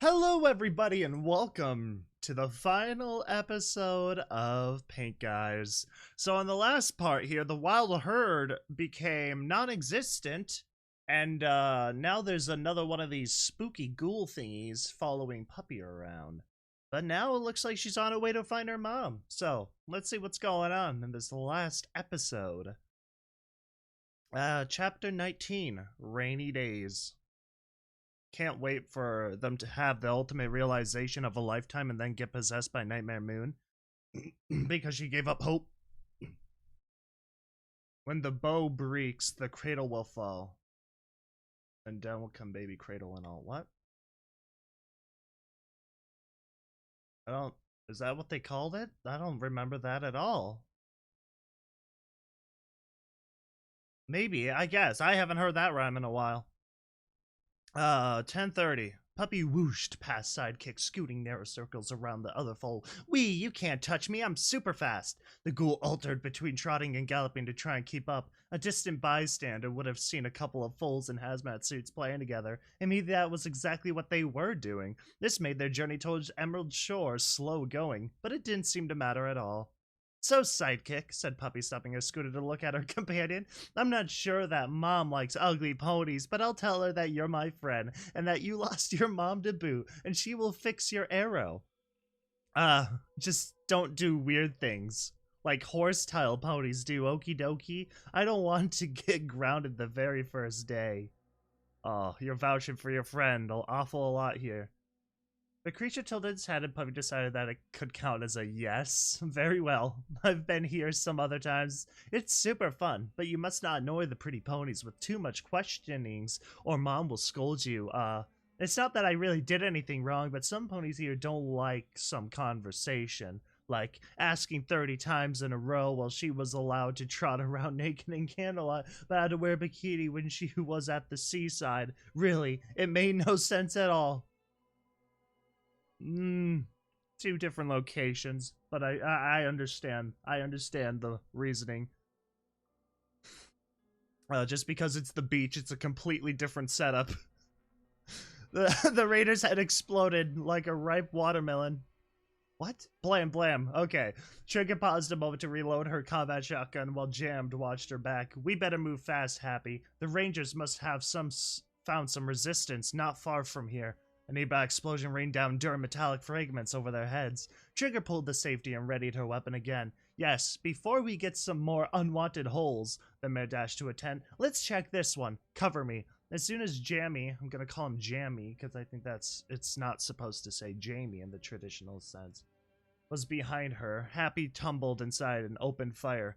Hello, everybody, and welcome to the final episode of Paint Guys. So, in the last part here, the wild herd became non-existent, and now there's another one of these spooky ghoul thingies following Puppy around. But now it looks like she's on her way to find her mom. So, let's see what's going on in this last episode. Chapter 19, Rainy Days. Can't wait for them to have the ultimate realization of a lifetime and then get possessed by Nightmare Moon. Because she gave up hope. When the bow breaks, the cradle will fall. And down will come baby cradle and all. What? Is that what they called it? I don't remember that at all. Maybe, I guess. I haven't heard that rhyme in a while. 10:30. Puppy whooshed past Sidekick, scooting narrow circles around the other foal. Wee, you can't touch me, I'm super fast. The ghoul altered between trotting and galloping to try and keep up. A distant bystander would have seen a couple of foals in hazmat suits playing together, and maybe that was exactly what they were doing. This made their journey towards Emerald Shore slow going, but it didn't seem to matter at all. So, Sidekick, said Puppy, stopping her scooter to look at her companion, I'm not sure that Mom likes ugly ponies, but I'll tell her that you're my friend, and that you lost your mom to boot, and she will fix your arrow. Just don't do weird things. Like horse-style ponies do, okie dokie. I don't want to get grounded the very first day. Oh, you're vouching for your friend, an awful lot here. The creature tilted its head and Puppy decided that it could count as a yes. Very well. I've been here some other times. It's super fun, but you must not annoy the pretty ponies with too much questionings or Mom will scold you. It's not that I really did anything wrong, but some ponies here don't like some conversation. Like asking 30 times in a row while she was allowed to trot around naked in candlelight, but had to wear a bikini when she was at the seaside. Really, it made no sense at all. Two different locations, but I understand. I understand the reasoning. Just because it's the beach, it's a completely different setup. The raiders had exploded like a ripe watermelon. What? Blam, blam. Okay. Trigger paused a moment to reload her combat shotgun while Jammed watched her back. We better move fast, Happy. The rangers must have found some resistance not far from here. A nearby explosion rained down metallic fragments over their heads. Trigger pulled the safety and readied her weapon again. Yes, before we get some more unwanted holes, the mare dashed to a tent. Let's check this one. Cover me. As soon as Jammy, I'm gonna call him Jammy, because I think it's not supposed to say Jamie in the traditional sense, was behind her, Happy tumbled inside and opened fire.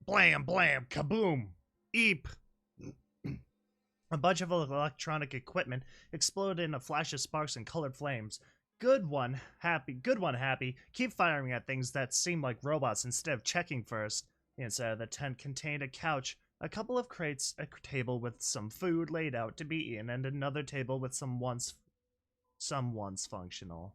Blam, blam, kaboom! Eep! A bunch of electronic equipment exploded in a flash of sparks and colored flames. Good one, Happy. Keep firing at things that seem like robots instead of checking first. The inside of the tent contained a couch, a couple of crates, a table with some food laid out to be eaten, and another table with some once functional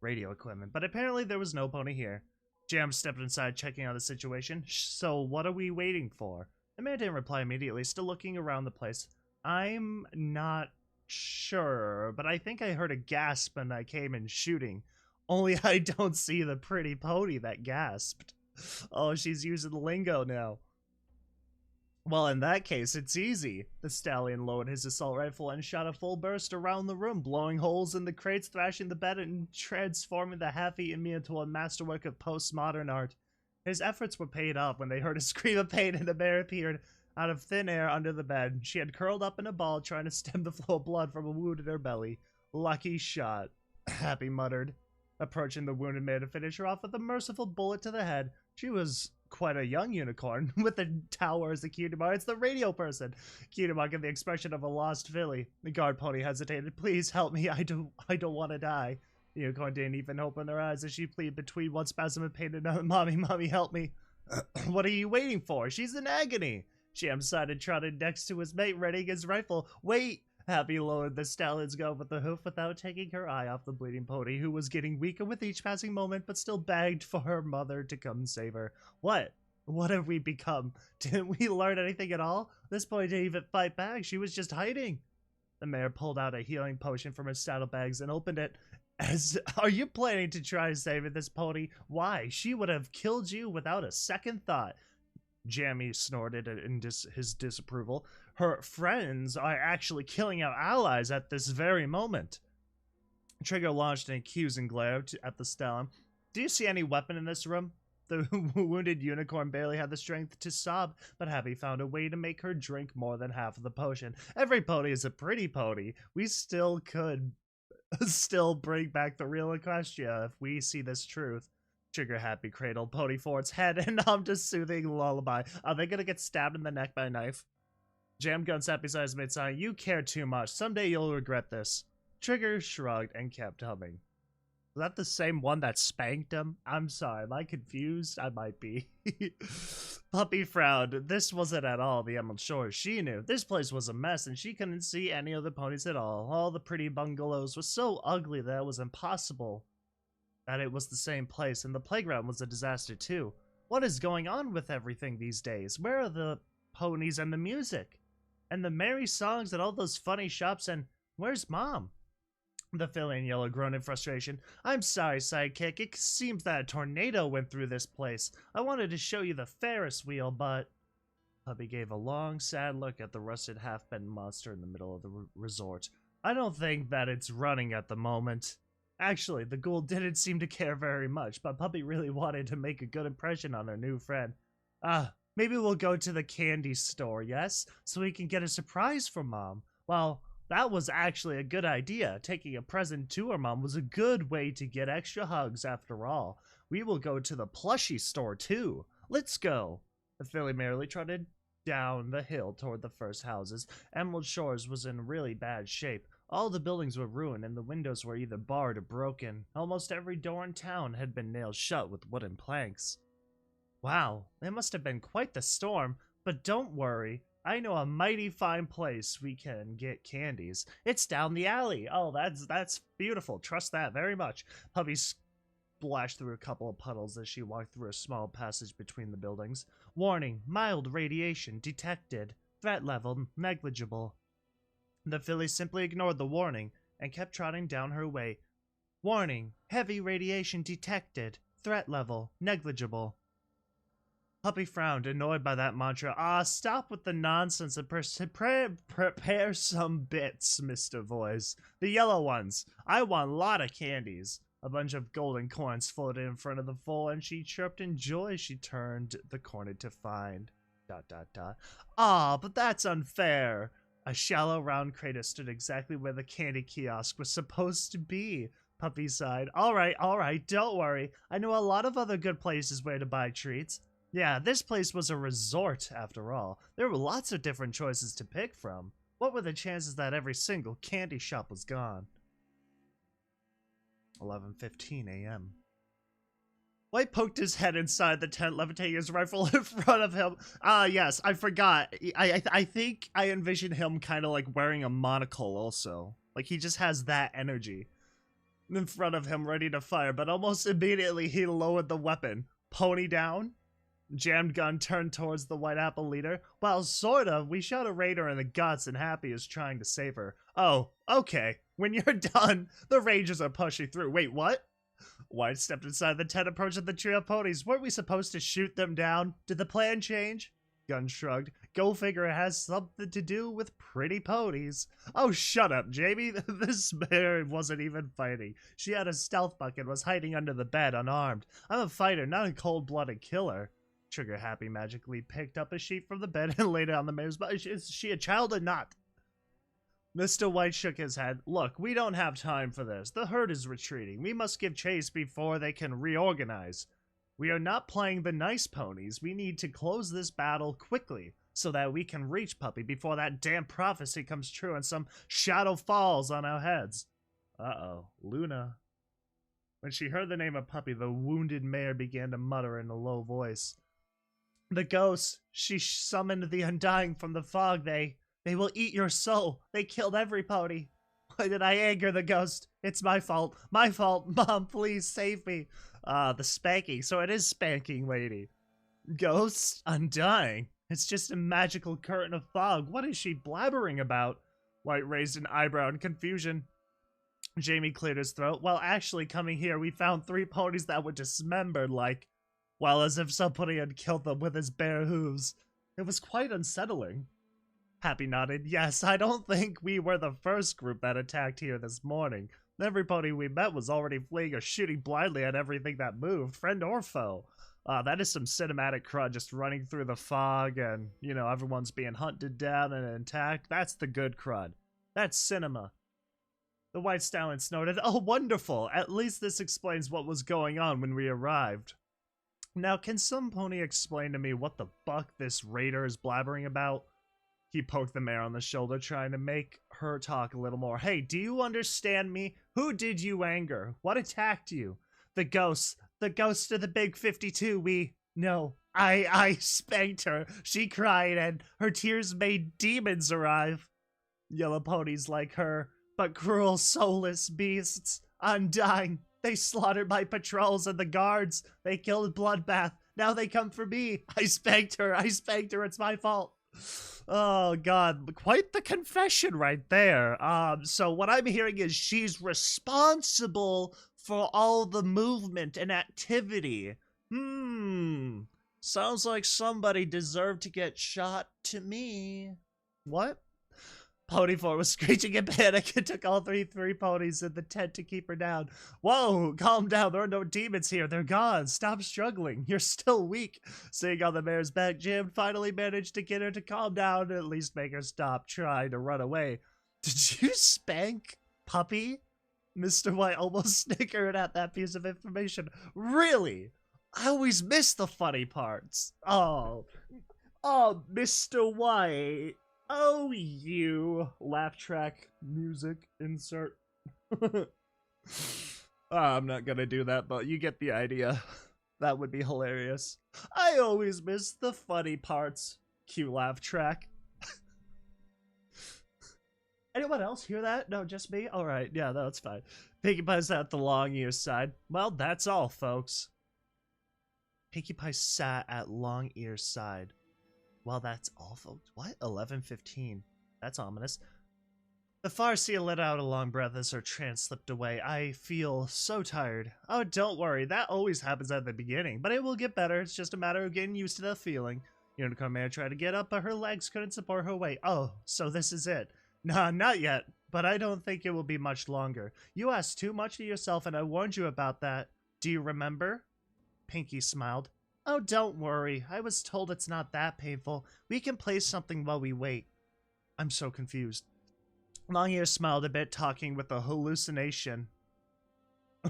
radio equipment. But apparently there was no pony here. Jam stepped inside, checking out the situation. So what are we waiting for? The man didn't reply immediately, still looking around the place. I'm not sure, but I think I heard a gasp and I came in shooting. Only I don't see the pretty pony that gasped. Oh, she's using the lingo now. Well, in that case, it's easy. The stallion lowered his assault rifle and shot a full burst around the room, blowing holes in the crates, thrashing the bed, and transforming the half-eaten meal into a masterwork of postmodern art. His efforts were paid off when they heard a scream of pain and a bear appeared out of thin air under the bed. She had curled up in a ball, trying to stem the flow of blood from a wound in her belly. Lucky shot, Happy muttered. Approaching the wounded man to finish her off with a merciful bullet to the head. She was quite a young unicorn, with a tower as a cutie-mark. It's the radio person. Cutie-mark gave the expression of a lost filly. The guard pony hesitated. Please help me, I don't want to die. The unicorn didn't even open her eyes as she pleaded between one spasm of pain and another. Mommy, help me. What are you waiting for? She's in agony. Jam sided trotted next to his mate, readying his rifle. Wait! Happy lowered the stallion's gun with the hoof without taking her eye off the bleeding pony, who was getting weaker with each passing moment, but still begged for her mother to come save her. What? What have we become? Didn't we learn anything at all? This pony didn't even fight back. She was just hiding. The mayor pulled out a healing potion from his saddlebags and opened it. Are you planning to try to save this pony? Why? She would have killed you without a second thought. Jammy snorted in his disapproval. Her friends are actually killing our allies at this very moment. Trigger launched an accusing glare at the stallion. Do you see any weapon in this room? The wounded unicorn barely had the strength to sob, but Happy found a way to make her drink more than half of the potion. Every pony is a pretty pony. We still could bring back the real Equestria if we see this truth. Trigger Happy cradled Pony Ford's head and hummed a soothing lullaby. Are they gonna get stabbed in the neck by a knife? Jam Gun sat beside his mate saying, you care too much. Someday you'll regret this. Trigger shrugged and kept humming. Was that the same one that spanked him? I'm sorry, am I confused? I might be. Puppy frowned. This wasn't at all the Emerald Shores she knew. This place was a mess and she couldn't see any of the ponies at all. All the pretty bungalows were so ugly that it was impossible that it was the same place, and the playground was a disaster too. What is going on with everything these days? Where are the ponies and the music? And the merry songs and all those funny shops, and where's Mom? The filly in yellow groaned in frustration. I'm sorry, sidekick. It seems that a tornado went through this place. I wanted to show you the Ferris wheel, but... Puppy gave a long, sad look at the rusted half-bent monster in the middle of the resort. I don't think that it's running at the moment. Actually, the ghoul didn't seem to care very much, but Puppy really wanted to make a good impression on her new friend. Maybe we'll go to the candy store, yes? So we can get a surprise for Mom. Well, that was actually a good idea. Taking a present to her mom was a good way to get extra hugs after all. We will go to the plushie store too. Let's go. The filly merrily trotted down the hill toward the first houses. Emerald Shores was in really bad shape. All the buildings were ruined and the windows were either barred or broken. Almost every door in town had been nailed shut with wooden planks. Wow, it must have been quite the storm, but don't worry. I know a mighty fine place we can get candies. It's down the alley. Oh, that's beautiful. Trust that very much. Puppy splashed through a couple of puddles as she walked through a small passage between the buildings. Warning, mild radiation detected. Threat level negligible. The filly simply ignored the warning and kept trotting down her way. Warning, heavy radiation detected. Threat level negligible. Puppy frowned, annoyed by that mantra. Stop with the nonsense and prepare some bits, Mr. Voice. The yellow ones. I want a lot of candies. A bunch of golden coins floated in front of the foal, and she chirped in joy as she turned the corner to find... ... but that's unfair. A shallow, round crater stood exactly where the candy kiosk was supposed to be. Puppy sighed. All right, don't worry. I know a lot of other good places where to buy treats. Yeah, this place was a resort, after all. There were lots of different choices to pick from. What were the chances that every single candy shop was gone? 11:15 a.m. White poked his head inside the tent, levitating his rifle in front of him. Yes, I forgot. I think I envision him kind of like wearing a monocle also. Like he just has that energy in front of him, ready to fire, but almost immediately he lowered the weapon. Pony down. Jammed gun turned towards the White Apple leader. Well, sort of. We shot a raider in the guts and Happy is trying to save her. Oh, okay. When you're done, the Rangers are pushing through. Wait, what? White stepped inside the tent, approaching the trio of ponies. Weren't we supposed to shoot them down? Did the plan change? Gun shrugged. Go figure, it has something to do with pretty ponies. Oh, shut up, Jamie. This mare wasn't even fighting. She had a stealth bucket and was hiding under the bed unarmed. I'm a fighter, not a cold-blooded killer. Trigger Happy magically picked up a sheet from the bed and laid it on the mare's body. Is she a child or not? Mr. White shook his head. Look, we don't have time for this. The herd is retreating. We must give chase before they can reorganize. We are not playing the nice ponies. We need to close this battle quickly so that we can reach Puppy before that damn prophecy comes true and some shadow falls on our heads. Uh-oh. Luna. When she heard the name of Puppy, the wounded mare began to mutter in a low voice. The ghosts. She summoned the undying from the fog. They will eat your soul. They killed every pony. Why did I anger the ghost? It's my fault. My fault. Mom, please save me. The spanking. So it is spanking, lady. Ghosts? Undying? It's just a magical curtain of fog. What is she blabbering about? White raised an eyebrow in confusion. Jamie cleared his throat. Well, actually, coming here, we found 3 ponies that were dismembered, like, well, as if somebody had killed them with his bare hooves. It was quite unsettling. Happy nodded. Yes, I don't think we were the first group that attacked here this morning. Every pony we met was already fleeing or shooting blindly at everything that moved, friend or foe. That is some cinematic crud, just running through the fog and, you know, everyone's being hunted down and intact. That's the good crud. That's cinema. The White Stallion snorted. Oh, wonderful! At least this explains what was going on when we arrived. Now, can some pony explain to me what the fuck this raider is blabbering about? He poked the mare on the shoulder, trying to make her talk a little more. Hey, do you understand me? Who did you anger? What attacked you? The ghost of the big 52. No, I spanked her. She cried, and her tears made demons arrive. Yellow ponies like her, but cruel, soulless beasts, undying. They slaughtered my patrols and the guards. They killed Bloodbath. Now they come for me. I spanked her. It's my fault. Oh, God. Quite the confession right there. So what I'm hearing is she's responsible for all the movement and activity. Sounds like somebody deserved to get shot to me. What? Pony 4 was screeching in panic. It took all three ponies in the tent to keep her down. Whoa, calm down. There are no demons here. They're gone. Stop struggling. You're still weak. Sitting on the mare's back, Jim finally managed to get her to calm down and at least make her stop trying to run away. Did you spank Puppy? Mr. White almost snickered at that piece of information. Really? I always miss the funny parts. Oh, Mr. White. Oh, you. Laugh track music insert. I'm not gonna do that, but you get the idea. That would be hilarious. I always miss the funny parts. Cue laugh track. Anyone else hear that? No, just me? Alright, yeah, that's fine. Pinkie Pie's at the long ear side. Well, that's all, folks. Pinkie Pie sat at long ear's side. Well, that's all, folks. What? 11:15. That's ominous. The farseer let out a long breath as her trance slipped away. I feel so tired. Oh, don't worry. That always happens at the beginning, but it will get better. It's just a matter of getting used to the feeling. Unicorn Mare tried to get up, but her legs couldn't support her weight. Oh, so this is it. Nah, not yet, but I don't think it will be much longer. You asked too much of yourself, and I warned you about that. Do you remember? Pinkie smiled. Oh, don't worry. I was told it's not that painful. We can play something while we wait. I'm so confused. Longear smiled a bit, talking with a hallucination.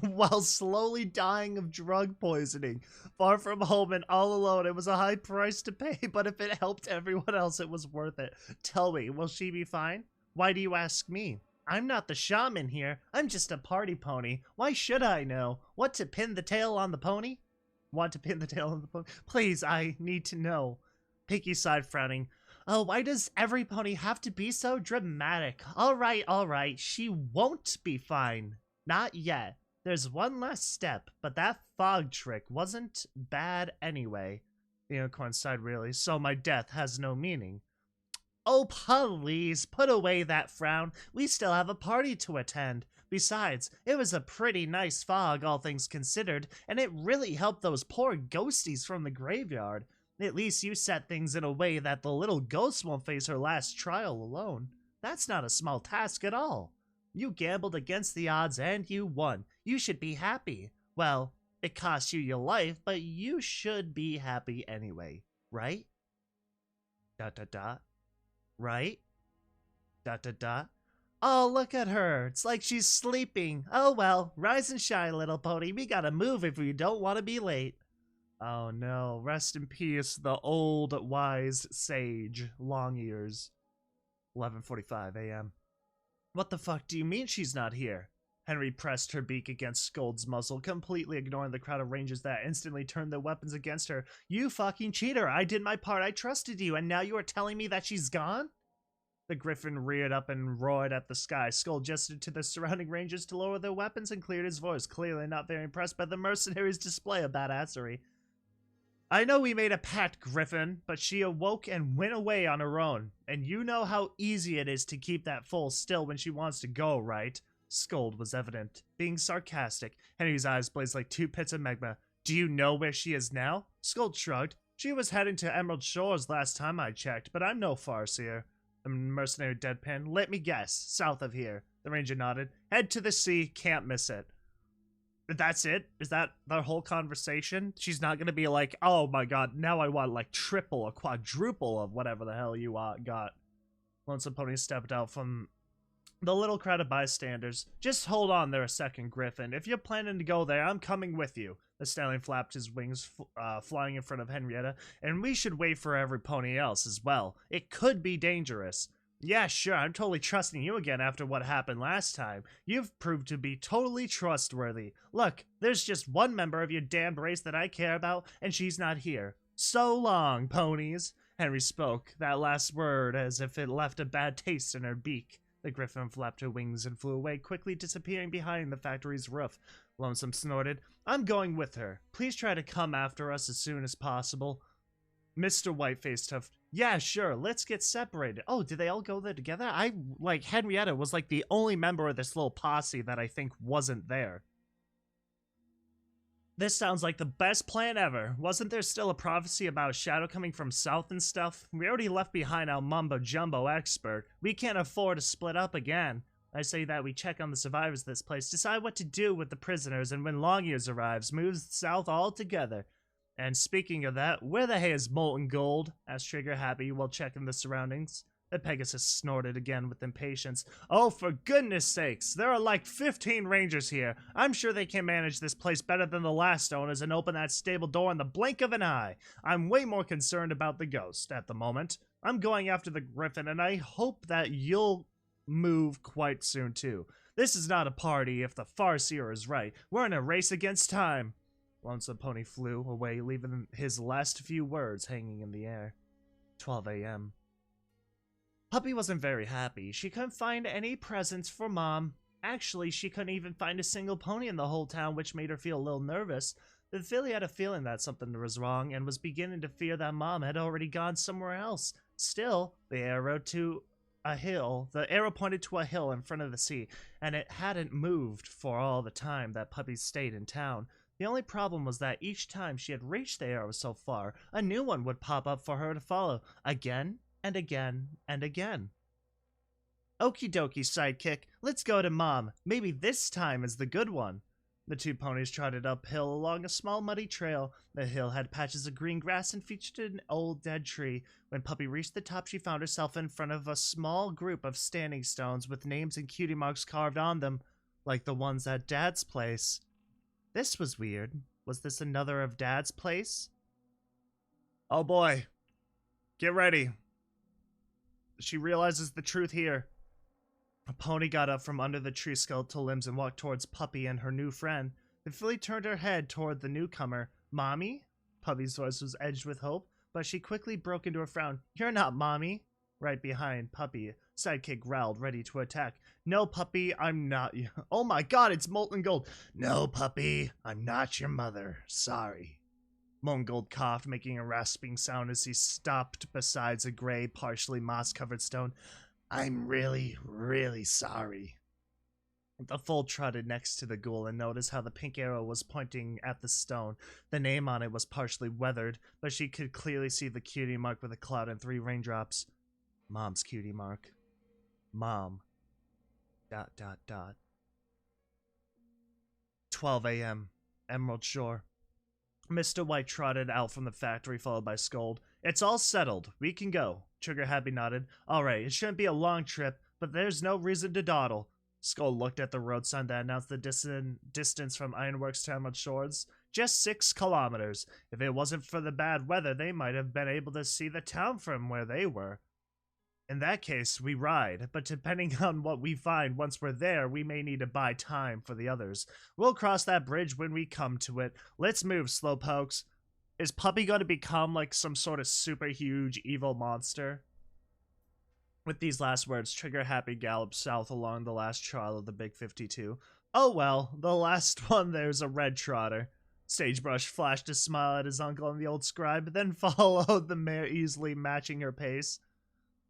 While slowly dying of drug poisoning. Far from home and all alone, it was a high price to pay, but if it helped everyone else, it was worth it. Tell me, will she be fine? Why do you ask me? I'm not the shaman here. I'm just a party pony. Why should I know? What to pin the tail on the pony? Want to pin the tail on the pony? Please, I need to know. Pinkie sighed, frowning. Oh, why does every pony have to be so dramatic? All right. She won't be fine. Not yet. There's one last step, but that fog trick wasn't bad anyway. The unicorn sighed really. So my death has no meaning. Oh, please, put away that frown. We still have a party to attend. Besides, it was a pretty nice fog, all things considered, and it really helped those poor ghosties from the graveyard. At least you set things in a way that the little ghost won't face her last trial alone. That's not a small task at all. You gambled against the odds and you won. You should be happy. Well, it cost you your life, but you should be happy anyway, right? ... Right? ... Oh, look at her. It's like she's sleeping. Oh well, rise and shine, little pony. We gotta move if we don't want to be late. Oh no, rest in peace, the old wise sage, Long Ears. 11:45 a.m. What the fuck do you mean she's not here? Henry pressed her beak against Scold's muzzle, completely ignoring the crowd of rangers that instantly turned their weapons against her. You fucking cheater! I did my part, I trusted you, and now you are telling me that she's gone? The griffin reared up and roared at the sky. Scold gestured to the surrounding rangers to lower their weapons and cleared his voice, clearly not very impressed by the mercenaries' display of badassery. I know we made a pact, Griffin, but she awoke and went away on her own. And you know how easy it is to keep that fool still when she wants to go, right? Scold was evident, being sarcastic. Henry's eyes blazed like two pits of magma. Do you know where she is now? Scold shrugged. She was heading to Emerald Shores last time I checked, but I'm no farseer. The mercenary deadpan. Let me guess. South of here. The ranger nodded. Head to the sea. Can't miss it. That's it? Is that the whole conversation? She's not gonna be like, oh my god, now I want like triple or quadruple of whatever the hell you got. Lonesome Pony stepped out from the little crowd of bystanders. Just hold on there a second, Griffin. If you're planning to go there, I'm coming with you. The stallion flapped his wings, flying in front of Henrietta, and we should wait for every pony else as well. It could be dangerous. Yeah, sure, I'm totally trusting you again after what happened last time. You've proved to be totally trustworthy. Look, there's just one member of your damned race that I care about, and she's not here. So long, ponies. Henry spoke, that last word as if it left a bad taste in her beak. The griffin flapped her wings and flew away, quickly disappearing behind the factory's roof. Lonesome snorted, I'm going with her. Please try to come after us as soon as possible. Mr. Whiteface huffed, yeah, sure, let's get separated. Oh, did they all go there together? Henrietta was like the only member of this little posse that I think wasn't there. This sounds like the best plan ever. Wasn't there still a prophecy about a shadow coming from south and stuff? We already left behind our mumbo-jumbo expert. We can't afford to split up again. I say that we check on the survivors of this place, decide what to do with the prisoners, and when Long Ears arrives, move south altogether. And speaking of that, where the hay is Molten Gold? Asked Trigger Happy while checking the surroundings. The Pegasus snorted again with impatience. Oh, for goodness sakes, there are like 15 rangers here. I'm sure they can manage this place better than the last owners and open that stable door in the blink of an eye. I'm way more concerned about the ghost at the moment. I'm going after the griffin, and I hope that you'll move quite soon too. This is not a party if the farseer is right. We're in a race against time. Lonesome Pony flew away, leaving his last few words hanging in the air. 12 a.m. Puppy wasn't very happy. She couldn't find any presents for Mom. Actually, she couldn't even find a single pony in the whole town, which made her feel a little nervous. The filly had a feeling that something was wrong and was beginning to fear that Mom had already gone somewhere else. Still, the arrow pointed to a hill in front of the sea, and it hadn't moved for all the time that Puppy stayed in town. The only problem was that each time she had reached the arrow so far, a new one would pop up for her to follow, again and again and again. Okie dokie, sidekick, let's go to Mom. Maybe this time is the good one. The two ponies trotted uphill along a small muddy trail. The hill had patches of green grass and featured an old dead tree. When Puppy reached the top, she found herself in front of a small group of standing stones with names and cutie marks carved on them, like the ones at Dad's place. This was weird. Was this another of Dad's place? Oh boy. Get ready. She realizes the truth here. A pony got up from under the tree's skeletal limbs and walked towards Puppy and her new friend. The filly turned her head toward the newcomer. Mommy? Puppy's voice was edged with hope, but she quickly broke into a frown. You're not Mommy. Right behind Puppy, Sidekick growled, ready to attack. No, Puppy, I'm not you. Oh my god, it's Molten Gold. No, Puppy, I'm not your mother. Sorry. Molten Gold coughed, making a rasping sound as he stopped beside a gray, partially moss-covered stone. I'm really, really sorry. The foal trotted next to the ghoul and noticed how the pink arrow was pointing at the stone. The name on it was partially weathered, but she could clearly see the cutie mark with a cloud and 3 raindrops. Mom's cutie mark. Mom. ... 12 a.m. Emerald Shore. Mr. White trotted out from the factory, followed by Scold. It's all settled. We can go. Trigger Happy nodded. Alright, it shouldn't be a long trip, but there's no reason to dawdle. Scold looked at the road sign that announced the distance from Ironworks to Emerald Shores. Just 6 kilometers. If it wasn't for the bad weather, they might have been able to see the town from where they were. In that case, we ride, but depending on what we find once we're there, we may need to buy time for the others. We'll cross that bridge when we come to it. Let's move, slowpokes. Is Puppy going to become like some sort of super huge evil monster? With these last words, Trigger Happy galloped south along the last trail of the Big 52. Oh well, the last one there's a red trotter. Sagebrush flashed a smile at his uncle and the old scribe, then followed the mare, easily matching her pace.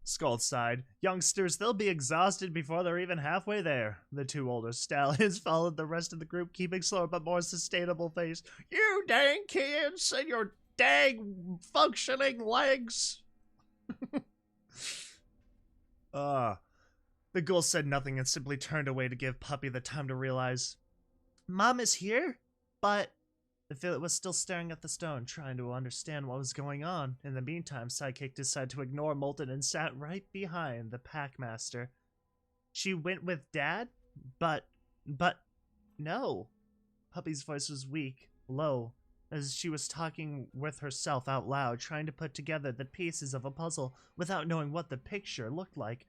Skull sighed. Youngsters, they'll be exhausted before they're even halfway there. The two older stallions followed the rest of the group, keeping slower but more sustainable pace. You dang kids and your dang functioning legs. The ghoul said nothing and simply turned away to give Puppy the time to realize. Mom is here, but... The Philip was still staring at the stone, trying to understand what was going on. In the meantime, Sidekick decided to ignore Molten and sat right behind the Packmaster. She went with Dad? But, no. Puppy's voice was weak, low, as she was talking with herself out loud, trying to put together the pieces of a puzzle without knowing what the picture looked like.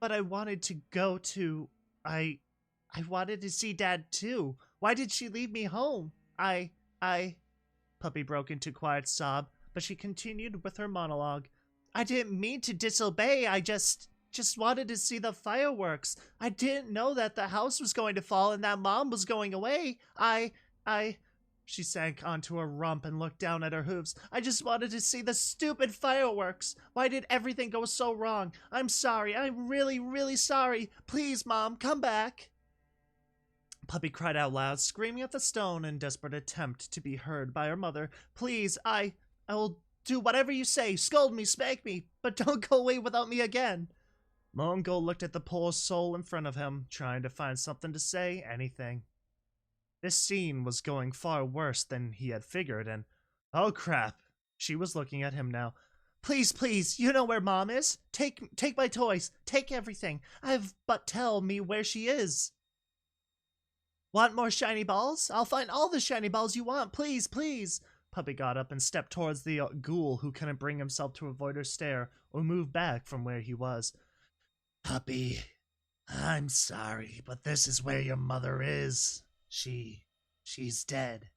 But I wanted to go to... I wanted to see Dad too. Why did she leave me home? Puppy broke into a quiet sob, but she continued with her monologue. I didn't mean to disobey. I just wanted to see the fireworks. I didn't know that the house was going to fall and that Mom was going away. She sank onto her rump and looked down at her hooves. I just wanted to see the stupid fireworks. Why did everything go so wrong? I'm sorry. I'm really, really sorry. Please, Mom, come back. Puppy cried out loud, screaming at the stone in desperate attempt to be heard by her mother. Please, I will do whatever you say. Scold me, spank me, but don't go away without me again. Mongo looked at the poor soul in front of him, trying to find something to say, anything. This scene was going far worse than he had figured, and oh crap, she was looking at him now. Please, please, you know where Mom is? Take my toys, take everything. But tell me where she is. Want more shiny balls? I'll find all the shiny balls you want, please, please. Puppy got up and stepped towards the ghoul, who couldn't bring himself to avoid her stare or move back from where he was. Puppy, I'm sorry, but this is where your mother is. She's dead.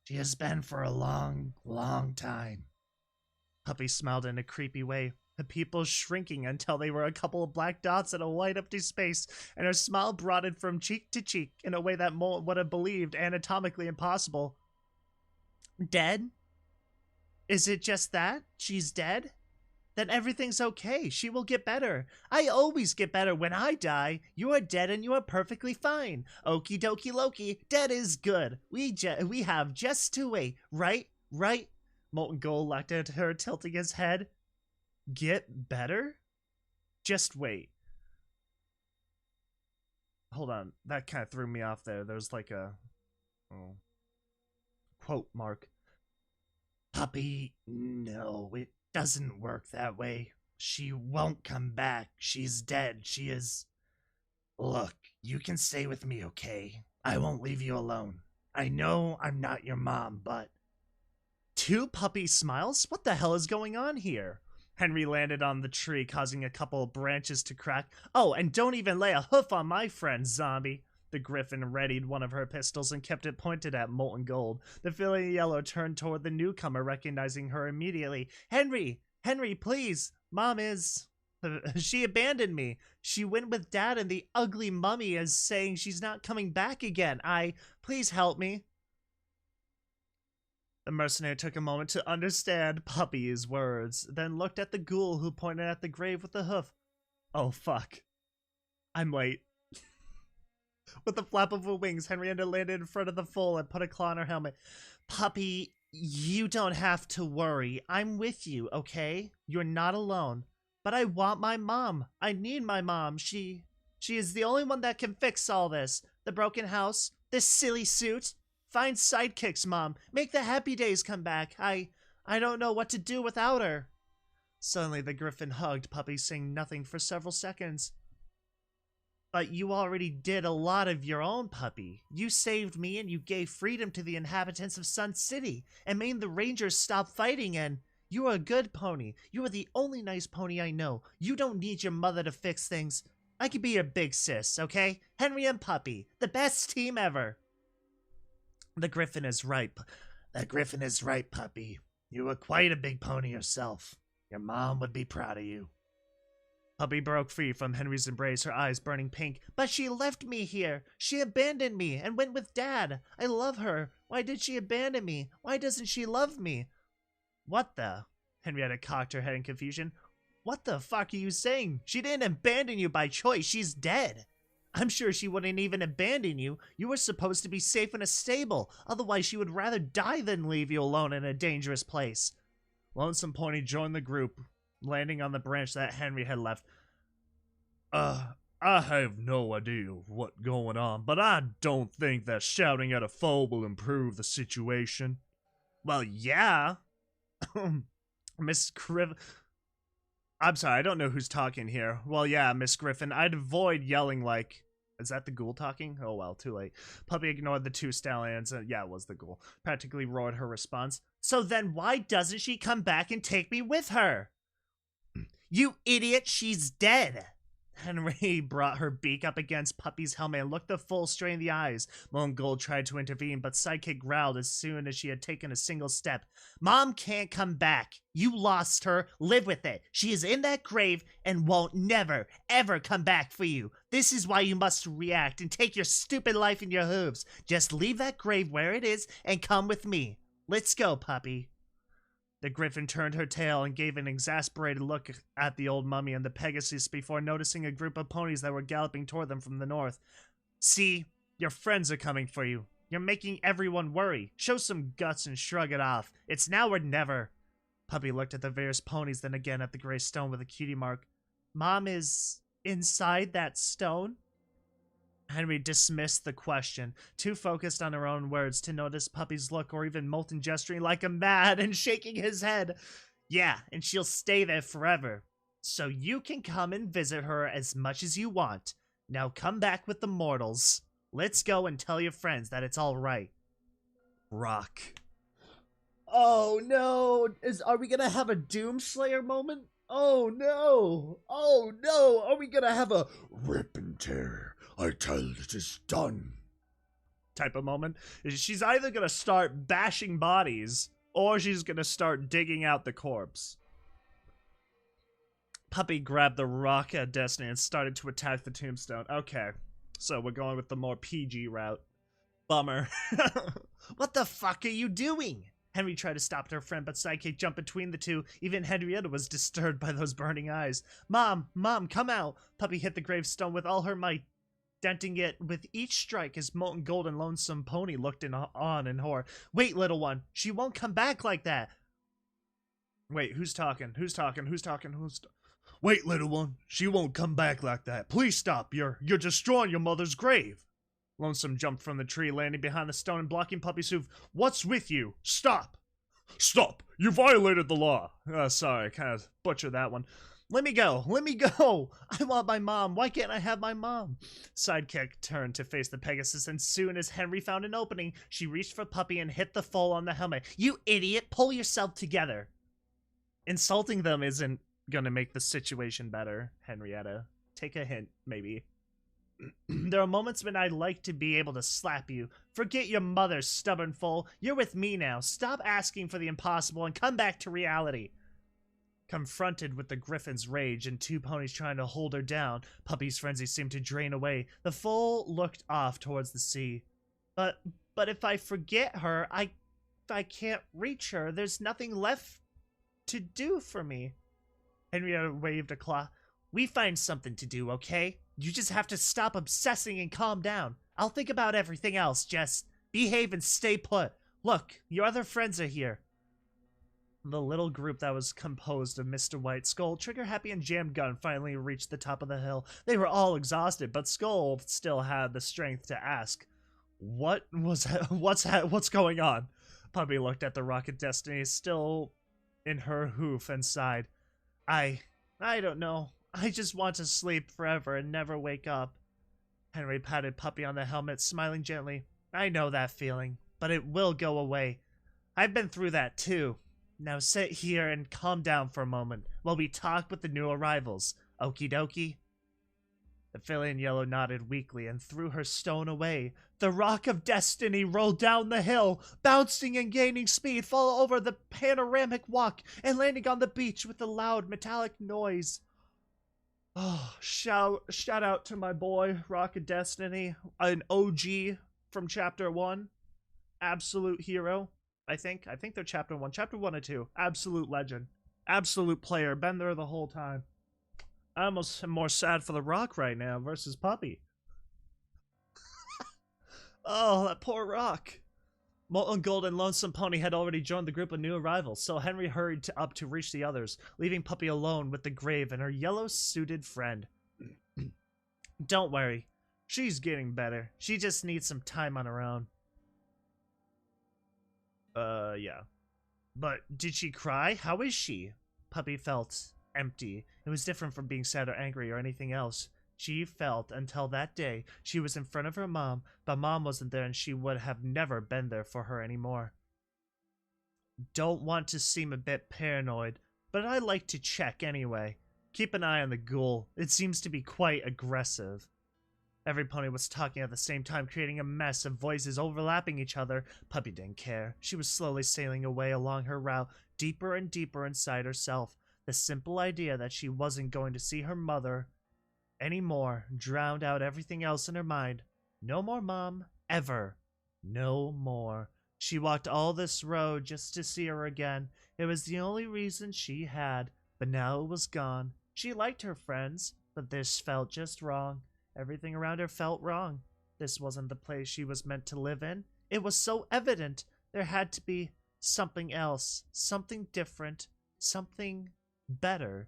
She has been for a long, long time. Puppy smiled in a creepy way, the people shrinking until they were a couple of black dots in a white empty space, and her smile broadened from cheek to cheek in a way that Molt would have believed anatomically impossible. Dead? Is it just that? She's dead? Then everything's okay. She will get better. I always get better when I die. You are dead and you are perfectly fine. Okie dokie Loki, dead is good. We have just to wait. Right? Molten Gold looked at her, tilting his head. Get better? Just wait. Hold on. That kind of threw me off there. There's like a... quote mark. Puppy, no, it doesn't work that way. She won't come back. She's dead. She is... Look, you can stay with me, okay? I won't leave you alone. I know I'm not your mom, but... 2 puppy smiles? What the hell is going on here? Henry landed on the tree, causing a couple of branches to crack. Oh, and don't even lay a hoof on my friend, zombie. The Griffin readied one of her pistols and kept it pointed at Molten Gold. The filly yellow turned toward the newcomer, recognizing her immediately. Henry, please. Mom is... She abandoned me. She went with Dad, and the ugly mummy is saying she's not coming back again. Please help me. The mercenary took a moment to understand Puppy's words, then looked at the ghoul who pointed at the grave with the hoof. Oh, fuck. I'm late. With the flap of her wings, Henrietta landed in front of the foal and put a claw on her helmet. Puppy, you don't have to worry. I'm with you, okay? You're not alone. But I want my mom. I need my mom. She is the only one that can fix all this. The broken house, this silly suit. Find sidekicks, Mom. Make the happy days come back. I don't know what to do without her. Suddenly, the Griffin hugged Puppy, saying nothing for several seconds. But you already did a lot of your own, Puppy. You saved me and you gave freedom to the inhabitants of Sun City and made the Rangers stop fighting, and you are a good pony. You are the only nice pony I know. You don't need your mother to fix things. I could be your big sis, okay? Henry and Puppy, the best team ever. The Griffin is right. Puppy. You were quite a big pony yourself. Your mom would be proud of you. Puppy broke free from Henry's embrace, her eyes burning pink. But she left me here. She abandoned me and went with Dad. I love her. Why did she abandon me? Why doesn't she love me? What the? Henrietta cocked her head in confusion. What the fuck are you saying? She didn't abandon you by choice. She's dead. I'm sure she wouldn't even abandon you. You were supposed to be safe in a stable. Otherwise, she would rather die than leave you alone in a dangerous place. Lonesome Pony joined the group, landing on the branch that Henry had left. I have no idea what's going on, but I don't think that shouting at a foe will improve the situation. Well, yeah. Miss Griffin. I'm sorry, I don't know who's talking here. Well, yeah, Miss Griffin, I'd avoid yelling like... Is that the ghoul talking? Oh well, too late. Puppy ignored the two stallions. Yeah, it was the ghoul. Practically roared her response. So then why doesn't she come back and take me with her? You idiot, she's dead. Henry brought her beak up against Puppy's helmet and looked the full straight in the eyes. Lone Gold tried to intervene, but Sidekick growled as soon as she had taken a single step. Mom can't come back. You lost her. Live with it. She is in that grave and won't never, ever come back for you. This is why you must react and take your stupid life in your hooves. Just leave that grave where it is and come with me. Let's go, Puppy. The Griffin turned her tail and gave an exasperated look at the old mummy and the Pegasus before noticing a group of ponies that were galloping toward them from the north. See, your friends are coming for you. You're making everyone worry. Show some guts and shrug it off. It's now or never. Puppy looked at the various ponies, then again at the gray stone with a cutie mark. Mom is inside that stone? Henry dismissed the question, too focused on her own words to notice Puppy's look or even Molten gesturing like a mad and shaking his head. Yeah, and she'll stay there forever. So you can come and visit her as much as you want. Now come back with the mortals. Let's go and tell your friends that it's all right. Rock. Oh no! Are we gonna have a Doomslayer moment? Oh no! Oh no! Are we gonna have a rip and tear? I tell it is done type of moment. She's either gonna start bashing bodies or she's gonna start digging out the corpse. Puppy grabbed the rock at Destiny and started to attack the tombstone. Okay, so we're going with the more PG route. Bummer. What the fuck are you doing? Henry tried to stop her friend, but Sidekick jumped between the two. Even Henrietta was disturbed by those burning eyes. Mom, come out. Puppy hit the gravestone with all her might, denting it with each strike as Molten Gold and Lonesome Pony looked on in horror. Wait, little one. She won't come back like that. Wait, who's talking? Wait, little one. She won't come back like that. Please stop. You're destroying your mother's grave. Lonesome jumped from the tree, landing behind the stone and blocking Puppy's hoof. What's with you? Stop. Stop. You violated the law. Sorry, I kind of butchered that one. Let me go. I want my mom. Why can't I have my mom? Sidekick turned to face the Pegasus, and soon as Henry found an opening, she reached for Puppy and hit the foal on the helmet. You idiot. Pull yourself together. Insulting them isn't gonna make the situation better, Henrietta. Take a hint, maybe. There are moments when I'd like to be able to slap you. Forget your mother, stubborn fool. You're with me now. Stop asking for the impossible and come back to reality. Confronted with the Griffin's rage and two ponies trying to hold her down, Puppy's frenzy seemed to drain away. The foal looked off towards the sea. But if I forget her, I can't reach her. There's nothing left to do for me. Henrietta waved a claw. We find something to do, okay? You just have to stop obsessing and calm down. I'll think about everything else. Just behave and stay put. Look, your other friends are here. The little group that was composed of Mr. White, Skull, Trigger Happy, and Jam Gun finally reached the top of the hill. They were all exhausted, but Skull still had the strength to ask, what's going on? Puppy looked at the rocket Destiny still in her hoof and sighed. I don't know. I just want to sleep forever and never wake up. Henry patted Puppy on the helmet, smiling gently. I know that feeling, but it will go away. I've been through that too. Now sit here and calm down for a moment while we talk with the new arrivals. Okie dokie? The filly in yellow nodded weakly and threw her stone away. The rock of destiny rolled down the hill, bouncing and gaining speed, fall over the panoramic walk, and landing on the beach with a loud metallic noise. Oh, shout out to my boy, Rocket Destiny, an OG from Chapter 1. Absolute hero, I think. I think they're Chapter 1. Chapter 1 or 2. Absolute legend. Absolute player. Been there the whole time. I almost am more sad for the Rock right now versus Puppy. Oh, that poor Rock. Molten Gold and Lonesome Pony had already joined the group of new arrivals, so Henry hurried up to reach the others, leaving Puppy alone with the grave and her yellow-suited friend. Don't worry. She's getting better. She just needs some time on her own. Yeah. But did she cry? How is she? Puppy felt empty. It was different from being sad or angry or anything else. She felt until that day she was in front of her mom, but mom wasn't there and she would have never been there for her anymore. Don't want to seem a bit paranoid, but I like to check anyway. Keep an eye on the ghoul. It seems to be quite aggressive. Every pony was talking at the same time, creating a mess of voices overlapping each other. Puppy didn't care. She was slowly sailing away along her route, deeper and deeper inside herself. The simple idea that she wasn't going to see her mother anymore drowned out everything else in her mind. No more mom, ever. No more. She walked all this road just to see her again. It was the only reason she had, but now it was gone. She liked her friends, but this felt just wrong. Everything around her felt wrong. This wasn't the place she was meant to live in. It was so evident. There had to be something else, something different, something better.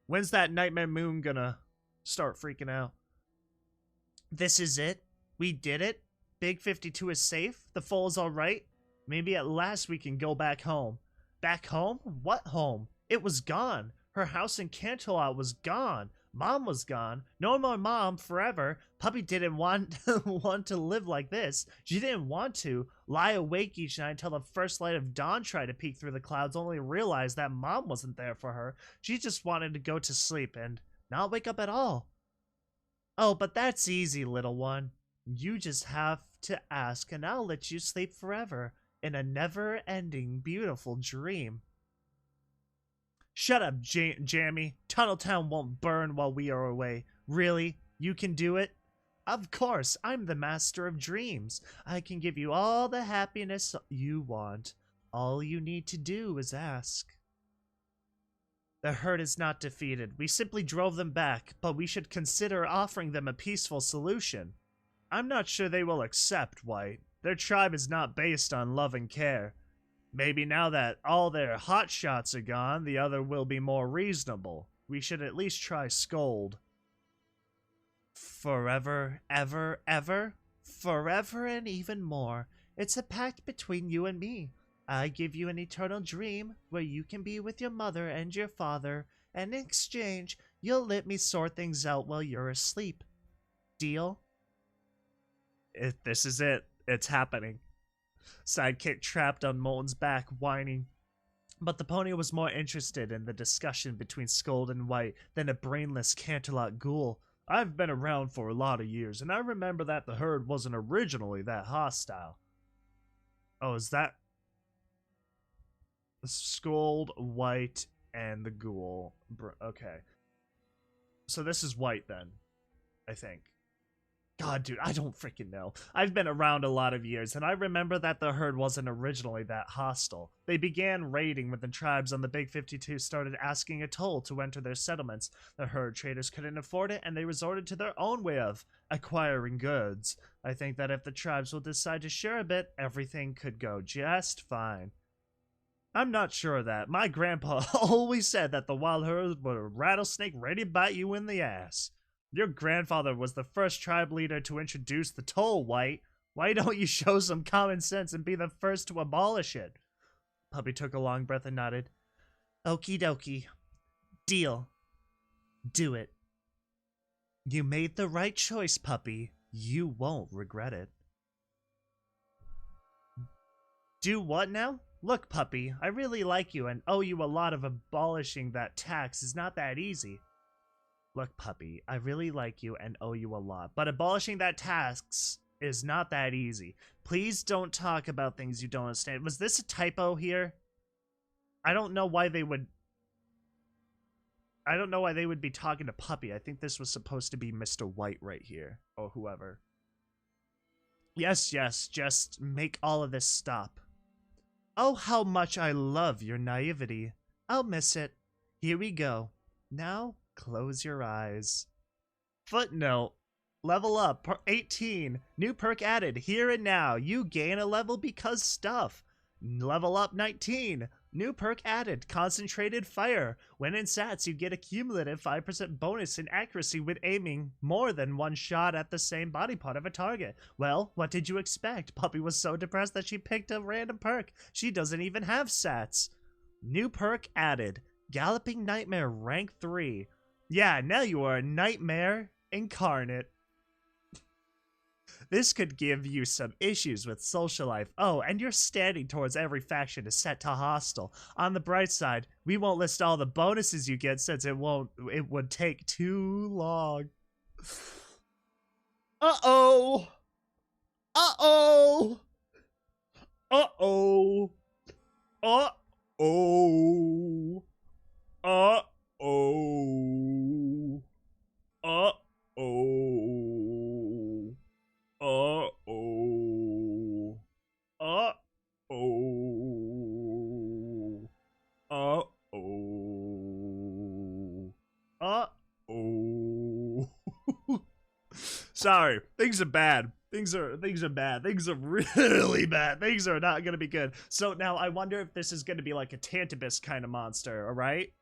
When's that nightmare moon gonna start freaking out? This is it. We did it. Big 52 is safe. The foal is alright. Maybe at last we can go back home. Back home? What home? It was gone. Her house in Canterlot was gone. Mom was gone. No more mom forever. Puppy didn't want to live like this. She didn't want to lie awake each night until the first light of dawn tried to peek through the clouds, only to realize that mom wasn't there for her. She just wanted to go to sleep and not wake up at all. Oh, but that's easy, little one. You just have to ask and I'll let you sleep forever in a never-ending beautiful dream. Shut up, Jammy. Tunneltown won't burn while we are away. Really? You can do it? Of course, I'm the master of dreams. I can give you all the happiness you want. All you need to do is ask. The herd is not defeated. We simply drove them back, but we should consider offering them a peaceful solution. I'm not sure they will accept, White. Their tribe is not based on love and care. Maybe now that all their hot shots are gone, the other will be more reasonable. We should at least try Scold. Forever, ever, ever? Forever and even more. It's a pact between you and me. I give you an eternal dream where you can be with your mother and your father, and in exchange, you'll let me sort things out while you're asleep. Deal? This is it. It's happening. Sidekick trapped on Molten's back, whining. But the pony was more interested in the discussion between Scold and White than a brainless Canterlot ghoul. I've been around for a lot of years, and I remember that the herd wasn't originally that hostile. Oh, is that Scold, White, and the ghoul? Okay. So this is White then, I think. God, dude, I don't freaking know. I've been around a lot of years, and I remember that the herd wasn't originally that hostile. They began raiding when the tribes on the Big 52 started asking a toll to enter their settlements. The herd traders couldn't afford it, and they resorted to their own way of acquiring goods. I think that if the tribes will decide to share a bit, everything could go just fine. I'm not sure of that. My grandpa always said that the wild herd were a rattlesnake ready to bite you in the ass. Your grandfather was the first tribe leader to introduce the toll, White. Why don't you show some common sense and be the first to abolish it? Puppy took a long breath and nodded. Okie dokie. Deal. Do it. You made the right choice, Puppy. You won't regret it. Do what now? Look, Puppy, I really like you and owe you a lot of abolishing that tax is not that easy. Look, Puppy, I really like you and owe you a lot, but abolishing that tax is not that easy. Please don't talk about things you don't understand. Was this a typo here? I don't know why they would... I don't know why they would be talking to Puppy. I think this was supposed to be Mr. White right here, or whoever. Yes, yes, just make all of this stop. Oh, how much I love your naivety. I'll miss it. Here we go. Now, close your eyes. Footnote. Level up, 18. New perk added, here and now. You gain a level because stuff. Level up, 19. New perk added, concentrated fire. When in stats, you get a cumulative 5% bonus in accuracy with aiming more than one shot at the same body part of a target. Well, what did you expect? Puppy was so depressed that she picked a random perk. She doesn't even have stats. New perk added, Galloping Nightmare rank 3. Yeah, now you are a nightmare incarnate. This could give you some issues with social life. Oh, and your standing towards every faction is set to hostile. On the bright side, we won't list all the bonuses you get since it would take too long. Uh-oh. Uh-oh. Uh-oh. Uh-oh. Uh-oh. Uh-oh. Uh-oh. Uh-oh. Uh-oh. Uh-oh. Sorry, things are bad. Things are bad. Things are really bad. Things are not gonna be good. So now I wonder if this is gonna be like a Tantibus kind of monster, alright?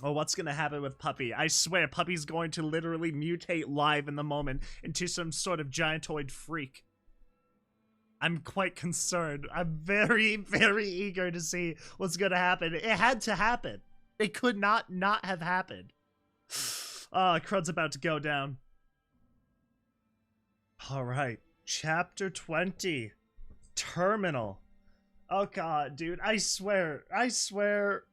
Oh, what's gonna happen with Puppy? I swear, Puppy's going to literally mutate live in the moment into some sort of giantoid freak. I'm quite concerned. I'm very, very eager to see what's gonna happen. It had to happen. It could not have happened. Crud's about to go down. Alright, chapter 20. Terminal. Oh god, dude, I swear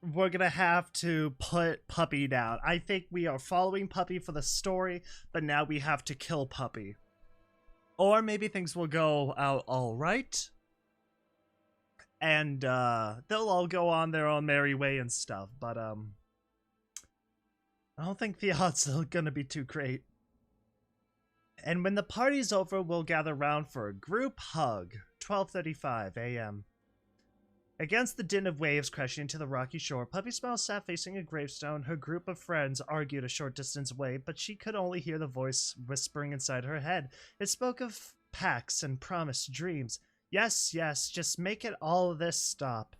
we're gonna have to put Puppy down. I think we are following Puppy for the story, but now we have to kill Puppy. Or maybe things will go out alright. And, they'll all go on their own merry way and stuff, but, I don't think the odds are gonna be too great. And when the party's over, we'll gather round for a group hug. 12:35 a.m. Against the din of waves crashing into the rocky shore, Puppysmiles sat facing a gravestone. Her group of friends argued a short distance away, but she could only hear the voice whispering inside her head. It spoke of pacts and promised dreams. Yes, yes, just make it all of this stop.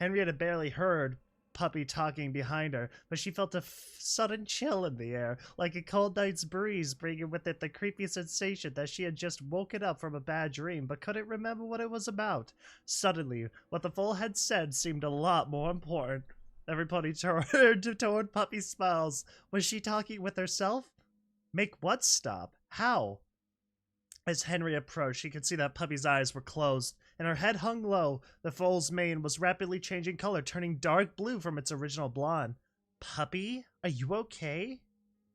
Henrietta barely heard Puppy talking behind her, but she felt a sudden chill in the air, like a cold night's breeze, bringing with it the creepy sensation that she had just woken up from a bad dream, but couldn't remember what it was about. Suddenly, what the fool had said seemed a lot more important. Everybody turned toward Puppysmiles. Was she talking with herself? Make what stop? How? As Henry approached, she could see that Puppy's eyes were closed, and her head hung low. The foal's mane was rapidly changing color, turning dark blue from its original blonde. Puppy, are you okay?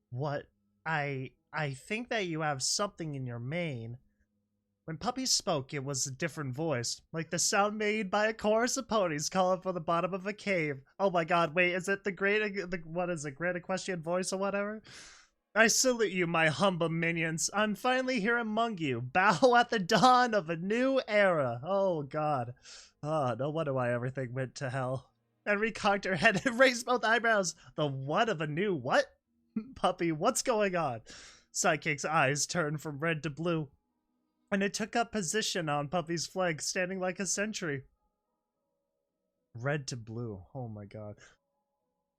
What? I think that you have something in your mane. When Puppy spoke, it was a different voice, like the sound made by a chorus of ponies calling from the bottom of a cave. Oh my god, wait, is it what is it, Great Equestrian voice or whatever? I salute you, my humble minions. I'm finally here among you. Bow at the dawn of a new era. Oh, God. Oh, no wonder why everything went to hell. Henry cocked her head and raised both eyebrows. The what of a new what? Puppy, what's going on? Sidekick's eyes turned from red to blue, and it took up position on Puppy's flank, standing like a sentry. Red to blue. Oh, my God.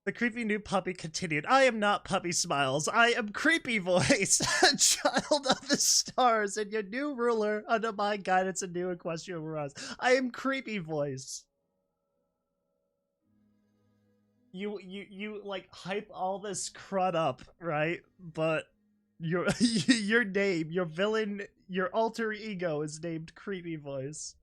The creepy new Puppy continued. I am not Puppysmiles. I am Creepy Voice, a child of the stars, and your new ruler under my guidance and new Equestria Mirage. I am Creepy Voice. You like hype all this crud up, right? But your your name, your villain, your alter ego is named Creepy Voice.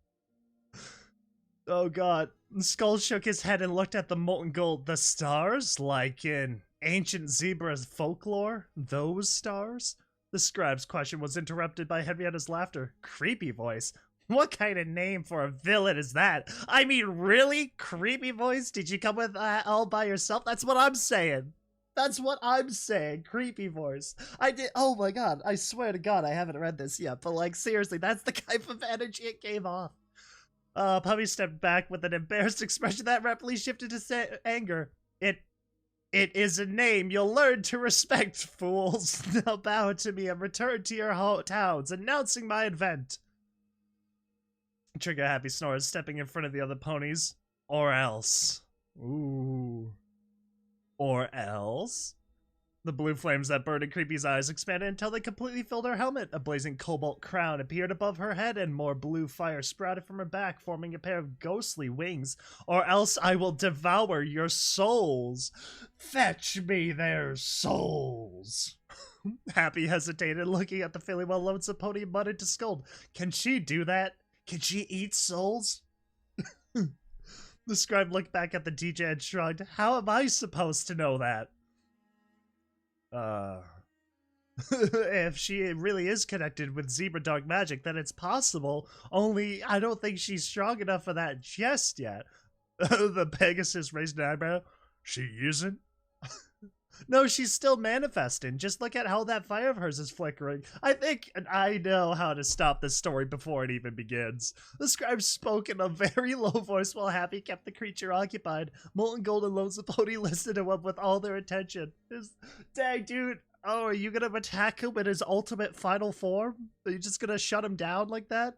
Oh god. Skull shook his head and looked at the molten gold. The stars? Like in ancient zebra's folklore? Those stars? The scribe's question was interrupted by Henrietta's laughter. Creepy Voice? What kind of name for a villain is that? I mean, really? Creepy Voice? Did you come with that all by yourself? That's what I'm saying. That's what I'm saying. Creepy voice. I did. Oh my god. I swear to god I haven't read this yet. But like, seriously, that's the type of energy it gave off. Puppy stepped back with an embarrassed expression that rapidly shifted to anger. It is a name you'll learn to respect, fools. Now bow to me and return to your towns, announcing my advent. Trigger Happy snores, stepping in front of the other ponies. Or else. Ooh. Or else? The blue flames that burned in Creepy's eyes expanded until they completely filled her helmet. A blazing cobalt crown appeared above her head, and more blue fire sprouted from her back, forming a pair of ghostly wings. Or else I will devour your souls. Fetch me their souls. Happy hesitated, looking at the feeling while Lonesome Pony muttered to Scold. Can she do that? Can she eat souls? The scribe looked back at the DJ and shrugged. How am I supposed to know that? If she really is connected with zebra dog magic, then it's possible. Only, I don't think she's strong enough for that just yet. The Pegasus raised an eyebrow. She isn't? No, she's still manifesting. Just look at how that fire of hers is flickering. I think I know how to stop this story before it even begins. The scribe spoke in a very low voice while Happy kept the creature occupied. Molten Gold and Lonesome Pony listened to him with all their attention. Dang, dude. Oh, are you gonna attack him in his ultimate final form? Are you just gonna shut him down like that?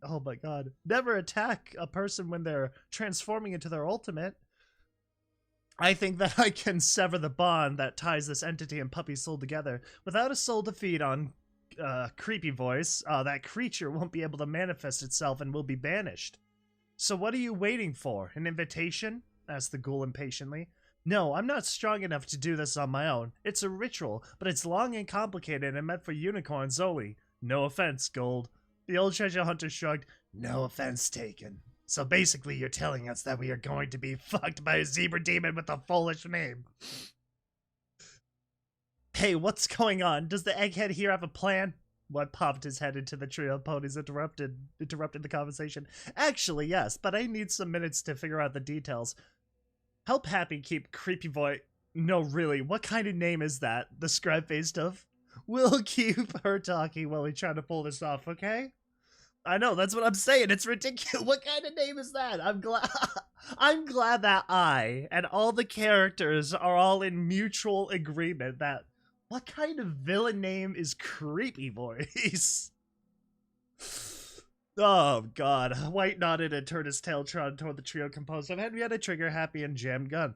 Oh my god. Never attack a person when they're transforming into their ultimate. I think that I can sever the bond that ties this entity and Puppy's soul together. Without a soul to feed on, Creepy voice, that creature won't be able to manifest itself and will be banished. So what are you waiting for? An invitation? Asked the ghoul impatiently. No, I'm not strong enough to do this on my own. It's a ritual, but it's long and complicated and meant for unicorns only. No offense, Gold. The old treasure hunter shrugged. No offense taken. So basically you're telling us that we are going to be fucked by a zebra demon with a foolish name. Hey, what's going on? Does the egghead here have a plan? What popped his head into the trio of ponies interrupted the conversation. Actually, yes, but I need some minutes to figure out the details. Help Happy keep Creepy voice. No, really, what kind of name is that? The scribe faced of? We'll keep her talking while we try to pull this off, okay? I know, that's what I'm saying. It's ridiculous. What kind of name is that? I'm glad that I and all the characters are all in mutual agreement that what kind of villain name is Creepy Voice? Oh god. White nodded and turned his tail toward the trio composed of Henrietta, Trigger, Happy, and Jammed Gun.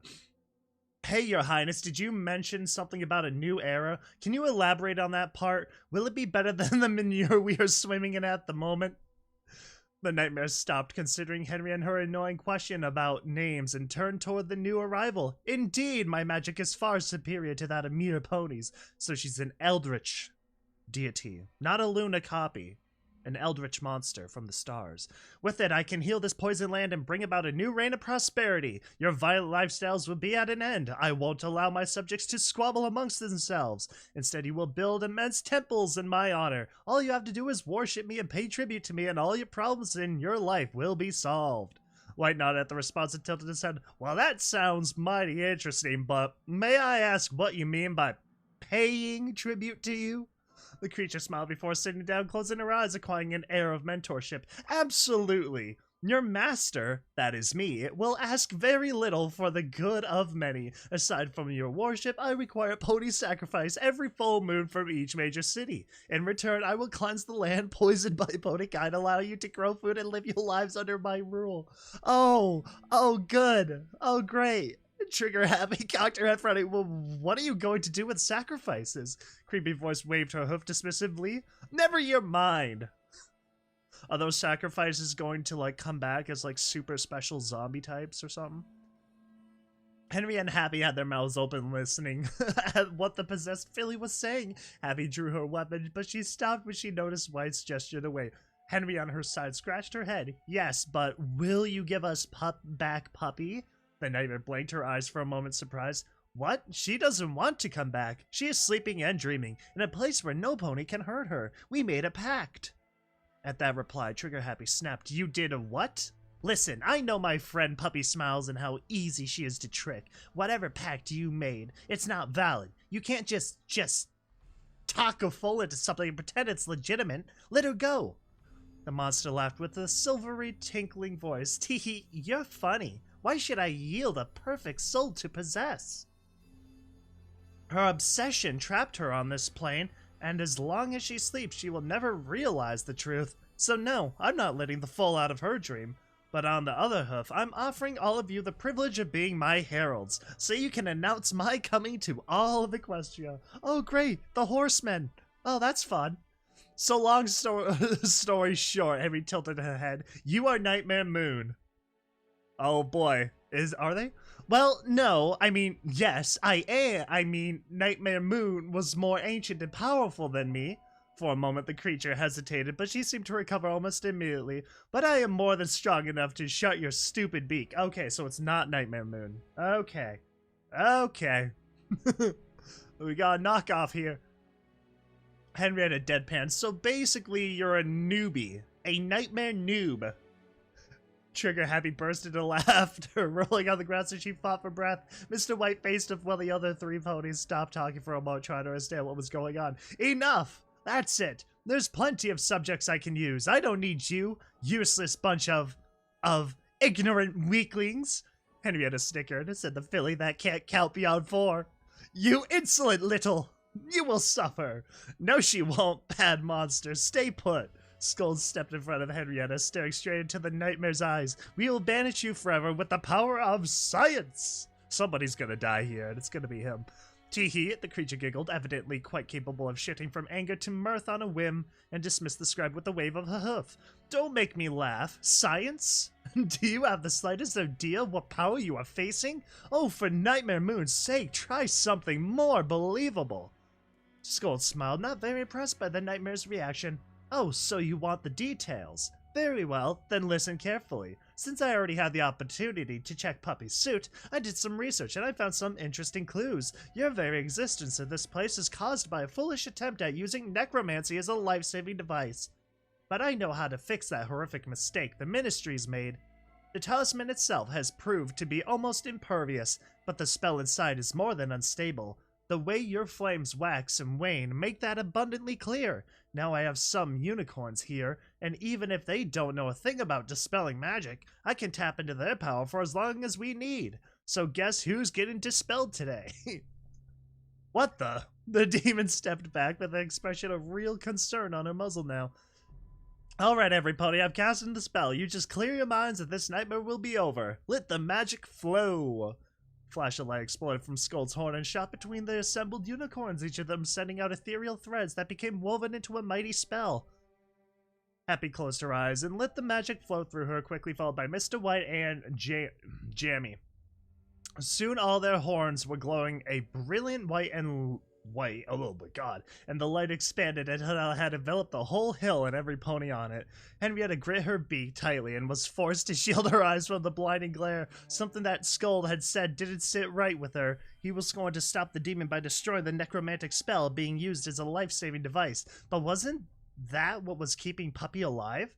Hey, Your Highness, did you mention something about a new era? Can you elaborate on that part? Will it be better than the manure we are swimming in at the moment? The nightmare stopped considering Henry and her annoying question about names and turned toward the new arrival. Indeed, my magic is far superior to that of mere ponies, so she's an eldritch deity, not a Luna copy. An eldritch monster from the stars. With it, I can heal this poison land and bring about a new reign of prosperity. Your violent lifestyles will be at an end. I won't allow my subjects to squabble amongst themselves. Instead, you will build immense temples in my honor. All you have to do is worship me and pay tribute to me, and all your problems in your life will be solved. White nodded at the response and tilted his head. Well, that sounds mighty interesting, but may I ask what you mean by paying tribute to you? The creature smiled before sitting down, closing her eyes, acquiring an air of mentorship. Absolutely. Your master, that is me, will ask very little for the good of many. Aside from your worship, I require pony sacrifice every full moon from each major city. In return, I will cleanse the land poisoned by pony kind, allow you to grow food and live your lives under my rule. Oh, good. Oh, great. Trigger Happy cocked her head frowning. Well, what are you going to do with sacrifices? Creepy voice waved her hoof dismissively. Never your mind. Are those sacrifices going to like come back as like super special zombie types or something? Henry and Happy had their mouths open listening at what the possessed filly was saying. Happy drew her weapon, but she stopped when she noticed White's gestured away. Henry on her side scratched her head. Yes, but will you give us back Puppy? The nightmare blinked her eyes for a moment, surprised. What? She doesn't want to come back. She is sleeping and dreaming, in a place where no pony can hurt her. We made a pact. At that reply, Trigger Happy snapped. You did a what? Listen, I know my friend Puppysmiles and how easy she is to trick. Whatever pact you made, it's not valid. You can't just talk a fool into something and pretend it's legitimate. Let her go. The monster laughed with a silvery tinkling voice. Teehee, you're funny. Why should I yield a perfect soul to possess? Her obsession trapped her on this plane, and as long as she sleeps, she will never realize the truth. So no, I'm not letting the fool out of her dream. But on the other hoof, I'm offering all of you the privilege of being my heralds, so you can announce my coming to all of Equestria. Oh great, the horsemen! Oh, that's fun. So long story short, Henry tilted her head. You are Nightmare Moon. Oh boy, are they? Well, no, I mean, yes, I am. I mean, Nightmare Moon was more ancient and powerful than me. For a moment, the creature hesitated, but she seemed to recover almost immediately. But I am more than strong enough to shut your stupid beak. Okay, so it's not Nightmare Moon. Okay. Okay. We got a knockoff here. Henrietta deadpan. So basically, you're a newbie. A nightmare noob. Trigger Happy burst into laughter, rolling on the ground as she fought for breath. Mr. White faced up while the other three ponies stopped talking for a moment, trying to understand what was going on. Enough! That's it. There's plenty of subjects I can use. I don't need you, useless bunch of ignorant weaklings. Henrietta snickered, said the filly that can't count beyond 4. You insolent little... You will suffer. No, she won't, bad monster. Stay put. Scold stepped in front of Henrietta, staring straight into the nightmare's eyes. We will banish you forever with the power of science. Somebody's gonna die here, and it's gonna be him. Teehee, the creature giggled, evidently quite capable of shifting from anger to mirth on a whim, and dismissed the scribe with a wave of her hoof. Don't make me laugh. Science? Do you have the slightest idea what power you are facing? Oh, for Nightmare Moon's sake, try something more believable. Scold smiled, not very impressed by the nightmare's reaction. Oh, so you want the details? Very well, then listen carefully. Since I already had the opportunity to check Puppy's suit, I did some research and I found some interesting clues. Your very existence in this place is caused by a foolish attempt at using necromancy as a life-saving device. But I know how to fix that horrific mistake the Ministry's made. The talisman itself has proved to be almost impervious, but the spell inside is more than unstable. The way your flames wax and wane make that abundantly clear. Now I have some unicorns here, and even if they don't know a thing about dispelling magic, I can tap into their power for as long as we need. So guess who's getting dispelled today? What the? The demon stepped back with an expression of real concern on her muzzle now. Alright everybody, I've casted the spell. You just clear your minds and this nightmare will be over. Let the magic flow. Flash of light exploded from Skull's horn and shot between the assembled unicorns, each of them sending out ethereal threads that became woven into a mighty spell. Happy closed her eyes and let the magic flow through her, quickly followed by Mr. White and Jammy. Soon all their horns were glowing a brilliant white, oh my god, and the light expanded until it had enveloped the whole hill and every pony on it. Henrietta grit her beak tightly and was forced to shield her eyes from the blinding glare. Something that Scold had said didn't sit right with her. He was going to stop the demon by destroying the necromantic spell being used as a life-saving device. But wasn't that what was keeping Puppy alive?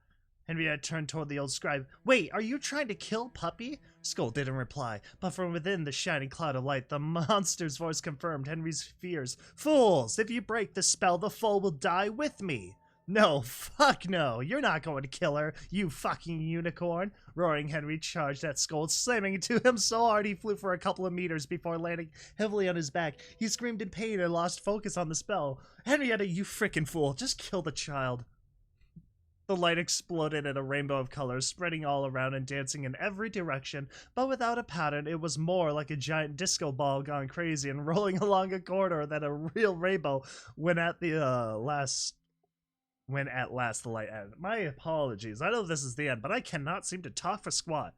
Henrietta turned toward the old scribe. Wait, are you trying to kill Puppy? Skull didn't reply, but from within the shining cloud of light, the monster's voice confirmed Henry's fears. Fools! If you break the spell, the foe will die with me! No, fuck no! You're not going to kill her, you fucking unicorn! Roaring Henry charged at Skull, slamming into him so hard he flew for a couple of meters before landing heavily on his back. He screamed in pain and lost focus on the spell. Henrietta, you frickin' fool! Just kill the child! The light exploded in a rainbow of colors, spreading all around and dancing in every direction, but without a pattern. It was more like a giant disco ball gone crazy and rolling along a corridor than a real rainbow when at last the light ended. My apologies. I know this is the end, but I cannot seem to talk for squat.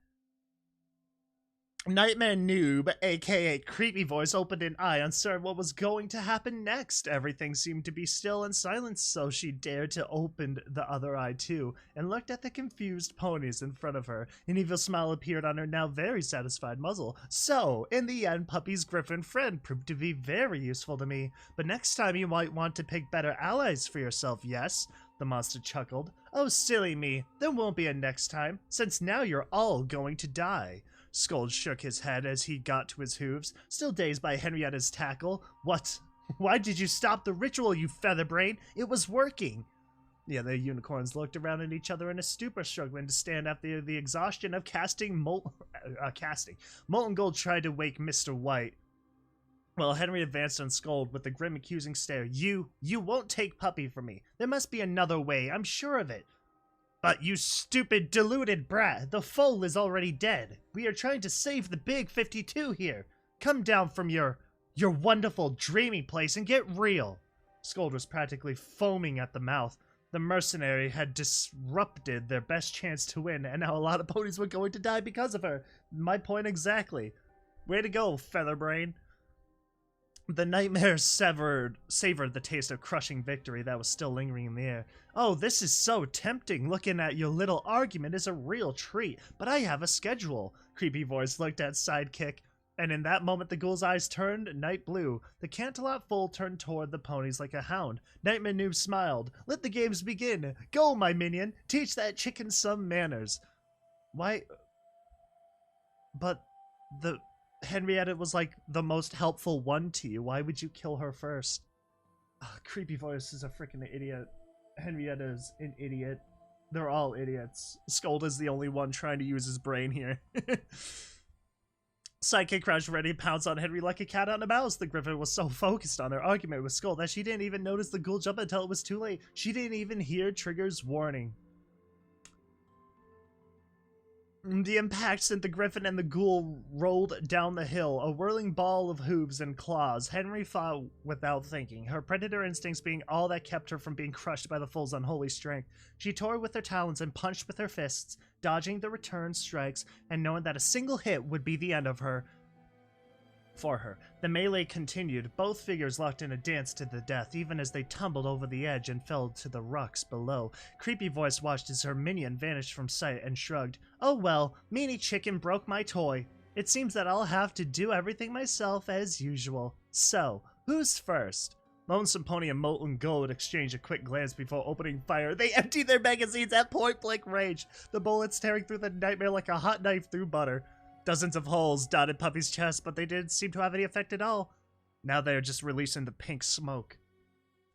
Nightmare Noob, aka Creepy Voice, opened an eye, uncertain what was going to happen next. Everything seemed to be still and silent, so she dared to open the other eye too, and looked at the confused ponies in front of her. An evil smile appeared on her now very satisfied muzzle. So, in the end, Puppy's griffin friend proved to be very useful to me. But next time you might want to pick better allies for yourself, yes? The monster chuckled. Oh, silly me. There won't be a next time, since now you're all going to die. Scold shook his head as he got to his hooves, still dazed by Henrietta's tackle. What? Why did you stop the ritual, you featherbrain? It was working. The other unicorns looked around at each other in a stupor, struggling to stand after the exhaustion of casting. Molten Gold tried to wake Mr. White. Well, Henry advanced on Scold with a grim, accusing stare. You won't take Puppy from me. There must be another way, I'm sure of it. But you stupid, deluded brat, the foal is already dead. We are trying to save the big 52 here. Come down from your wonderful, dreamy place and get real. Scold was practically foaming at the mouth. The mercenary had disrupted their best chance to win, and now a lot of ponies were going to die because of her. My point exactly. Way to go, Featherbrain. The nightmare savored the taste of crushing victory that was still lingering in the air. Oh, this is so tempting. Looking at your little argument is a real treat, but I have a schedule. Creepy voice looked at Sidekick, and in that moment the ghoul's eyes turned night blue. The Canterlot foal turned toward the ponies like a hound. Nightmare Noob smiled. Let the games begin. Go, my minion. Teach that chicken some manners. Why? But Henrietta was like the most helpful one to you. Why would you kill her first? Creepy voice is a freaking idiot. Henrietta's an idiot. They're all idiots. Scold is the only one trying to use his brain here. Sidekick crouched ready to pounce on Henry like a cat on a mouse. The griffin was so focused on their argument with Scold that she didn't even notice the ghoul jump until it was too late. She didn't even hear Trigger's warning. The impact sent the griffin and the ghoul rolled down the hill, a whirling ball of hooves and claws. Henry fought without thinking, her predator instincts being all that kept her from being crushed by the foal's unholy strength. She tore with her talons and punched with her fists, dodging the return strikes and knowing that a single hit would be the end of her. For her. The melee continued, both figures locked in a dance to the death, even as they tumbled over the edge and fell to the rocks below. Creepy voice watched as her minion vanished from sight and shrugged. Oh well, meanie chicken broke my toy. It seems that I'll have to do everything myself as usual. So, who's first? Lonesome Pony and Molten Gold exchanged a quick glance before opening fire. They emptied their magazines at point-blank range, the bullets tearing through the nightmare like a hot knife through butter. Dozens of holes dotted Puppy's chest, but they didn't seem to have any effect at all. Now they are just releasing the pink smoke.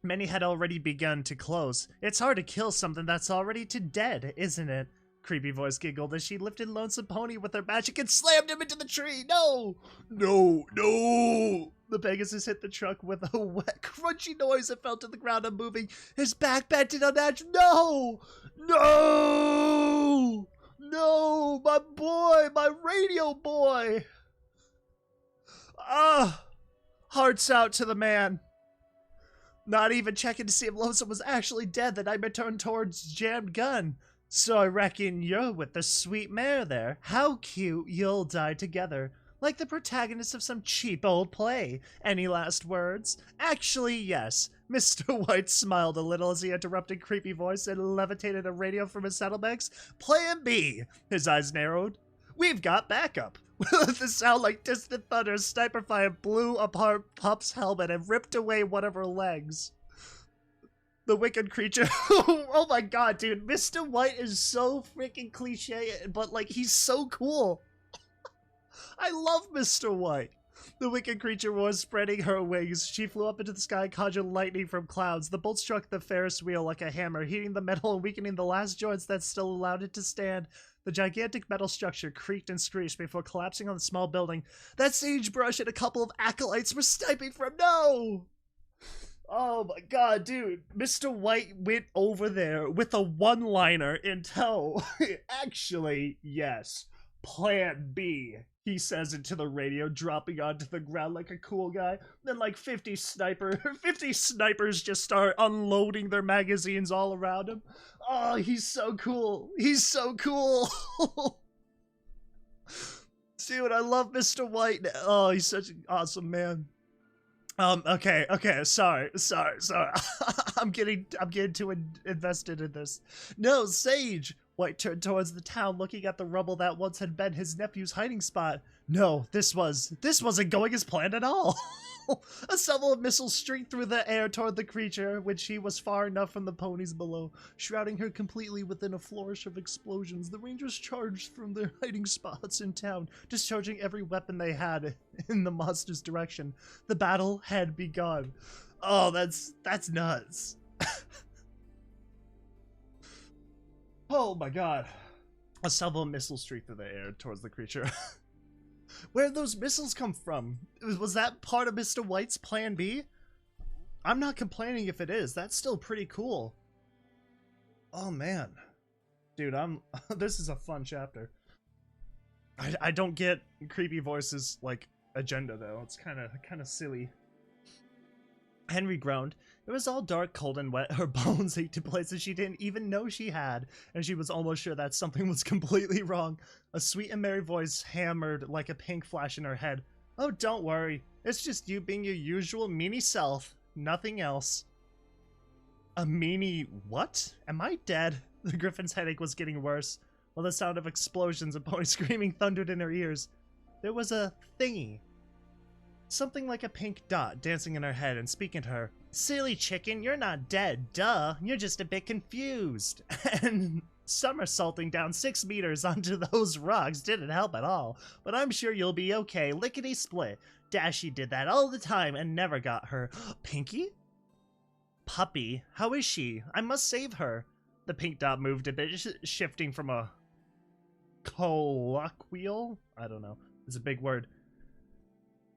Many had already begun to close. It's hard to kill something that's already dead, isn't it? Creepy voice giggled as she lifted Lonesome Pony with her magic and slammed him into the tree. No! No! No! The Pegasus hit the truck with a wet, crunchy noise that fell to the ground unmoving. His back bent in unnatural. No! No! No, my boy, my radio boy. Hearts out to the man. Not even checking to see if Lonesome was actually dead, the nightmare turned towards jammed gun. So I reckon you're with the sweet mare there. How cute, you'll die together. Like the protagonist of some cheap old play. Any last words? Actually, yes. Mr. White smiled a little as he interrupted Creepy voice and levitated a radio from his saddlebags. Plan B! His eyes narrowed. We've got backup. With the sound like distant thunder, sniper fire blew apart Pup's helmet and ripped away one of her legs. The wicked creature. Oh my god, dude. Mr. White is so freaking cliche, but like, he's so cool. I love Mr. White. The wicked creature was spreading her wings. She flew up into the sky, conjured lightning from clouds. The bolt struck the Ferris wheel like a hammer, heating the metal and weakening the last joints that still allowed it to stand. The gigantic metal structure creaked and screeched before collapsing on the small building. That sagebrush and a couple of acolytes were sniping from— No! Oh my god, dude. Mr. White went over there with a one-liner in tow. Actually, yes. Plan B, he says into the radio, dropping onto the ground like a cool guy. Then like 50 snipers just start unloading their magazines all around him. Oh, he's so cool. He's so cool. Dude, I love Mr. White. Oh, he's such an awesome man. Okay, sorry. I'm getting too invested in this. No, Sage! White turned towards the town, looking at the rubble that once had been his nephew's hiding spot. No, this wasn't going as planned at all. A salvo of missiles streaked through the air toward the creature, when she was far enough from the ponies below, shrouding her completely within a flourish of explosions. The Rangers charged from their hiding spots in town, discharging every weapon they had in the monster's direction. The battle had begun. Oh, that's nuts. Oh my god. A salvo of missiles streaked through the air towards the creature. Where did those missiles come from? Was that part of Mr. White's plan B? I'm not complaining if it is. That's still pretty cool. Oh man. Dude, this is a fun chapter. I don't get creepy voices like agenda though. It's kind of silly. Henry groaned. It was all dark, cold, and wet. Her bones ached to places she didn't even know she had, and she was almost sure that something was completely wrong. A sweet and merry voice hammered like a pink flash in her head. Oh, don't worry. It's just you being your usual meanie self. Nothing else. A meanie what? Am I dead? The griffin's headache was getting worse, while the sound of explosions and pony screaming thundered in her ears. There was a thingy. Something like a pink dot dancing in her head and speaking to her. Silly chicken, you're not dead, duh. You're just a bit confused. And somersaulting down 6 meters onto those rocks didn't help at all. But I'm sure you'll be okay, lickety-split. Dashy did that all the time and never got her. Pinky? Puppy, how is she? I must save her. The pink dot moved a bit, shifting from a colloquial? I don't know. It's a big word.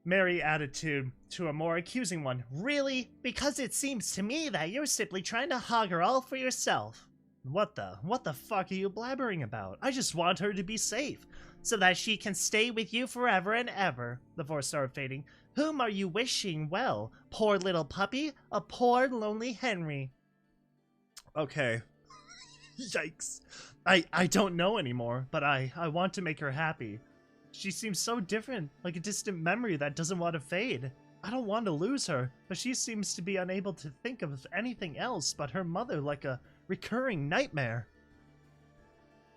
Merry attitude to a more accusing one. Really? Because it seems to me that you're simply trying to hog her all for yourself. What the fuck are you blabbering about? I just want her to be safe, so that she can stay with you forever and ever. The voice started fading. Whom are you wishing well? Poor little puppy? A poor lonely Henry. Okay. Yikes. I don't know anymore, but I want to make her happy. She seems so different, like a distant memory that doesn't want to fade. I don't want to lose her, but she seems to be unable to think of anything else but her mother, like a recurring nightmare.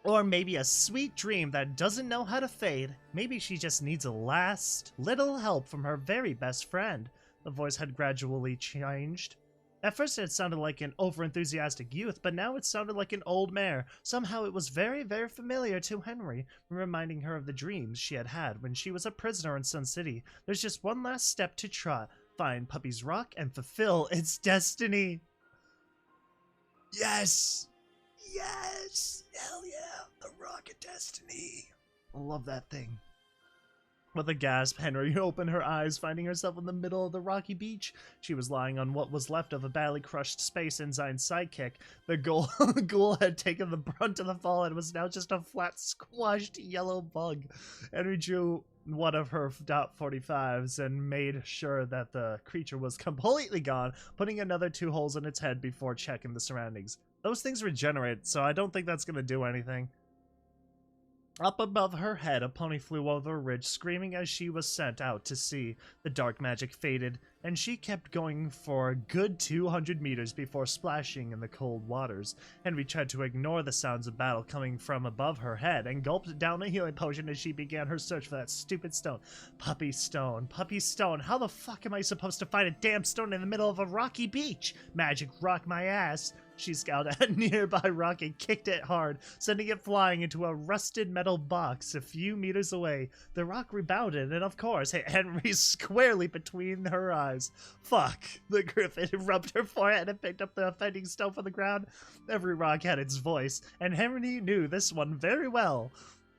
Or maybe a sweet dream that doesn't know how to fade. Maybe she just needs a last little help from her very best friend. The voice had gradually changed. At first it sounded like an overenthusiastic youth, but now it sounded like an old mare. Somehow it was very, very familiar to Henry, reminding her of the dreams she had had when she was a prisoner in Sun City. There's just one last step to trot. Find Puppy's Rock and fulfill its destiny. Yes! Yes! Hell yeah! The Rock of Destiny. I love that thing. With a gasp, Henry opened her eyes, finding herself in the middle of the rocky beach. She was lying on what was left of a badly crushed Space Ensign's sidekick. The ghoul had taken the brunt of the fall and was now just a flat, squashed yellow bug. Henry drew one of her .45s and made sure that the creature was completely gone, putting another 2 holes in its head before checking the surroundings. Those things regenerate, so I don't think that's going to do anything. Up above her head, a pony flew over a ridge, screaming as she was sent out to sea. The dark magic faded, and she kept going for a good 200 meters before splashing in the cold waters. Henry tried to ignore the sounds of battle coming from above her head, and gulped down a healing potion as she began her search for that stupid stone. Puppy stone, how the fuck am I supposed to find a damn stone in the middle of a rocky beach? Magic rock my ass. She scowled at a nearby rock and kicked it hard, sending it flying into a rusted metal box a few meters away. The rock rebounded and, of course, hit Henry squarely between her eyes. Fuck. The griffin rubbed her forehead and picked up the offending stone from the ground. Every rock had its voice, and Henry knew this one very well.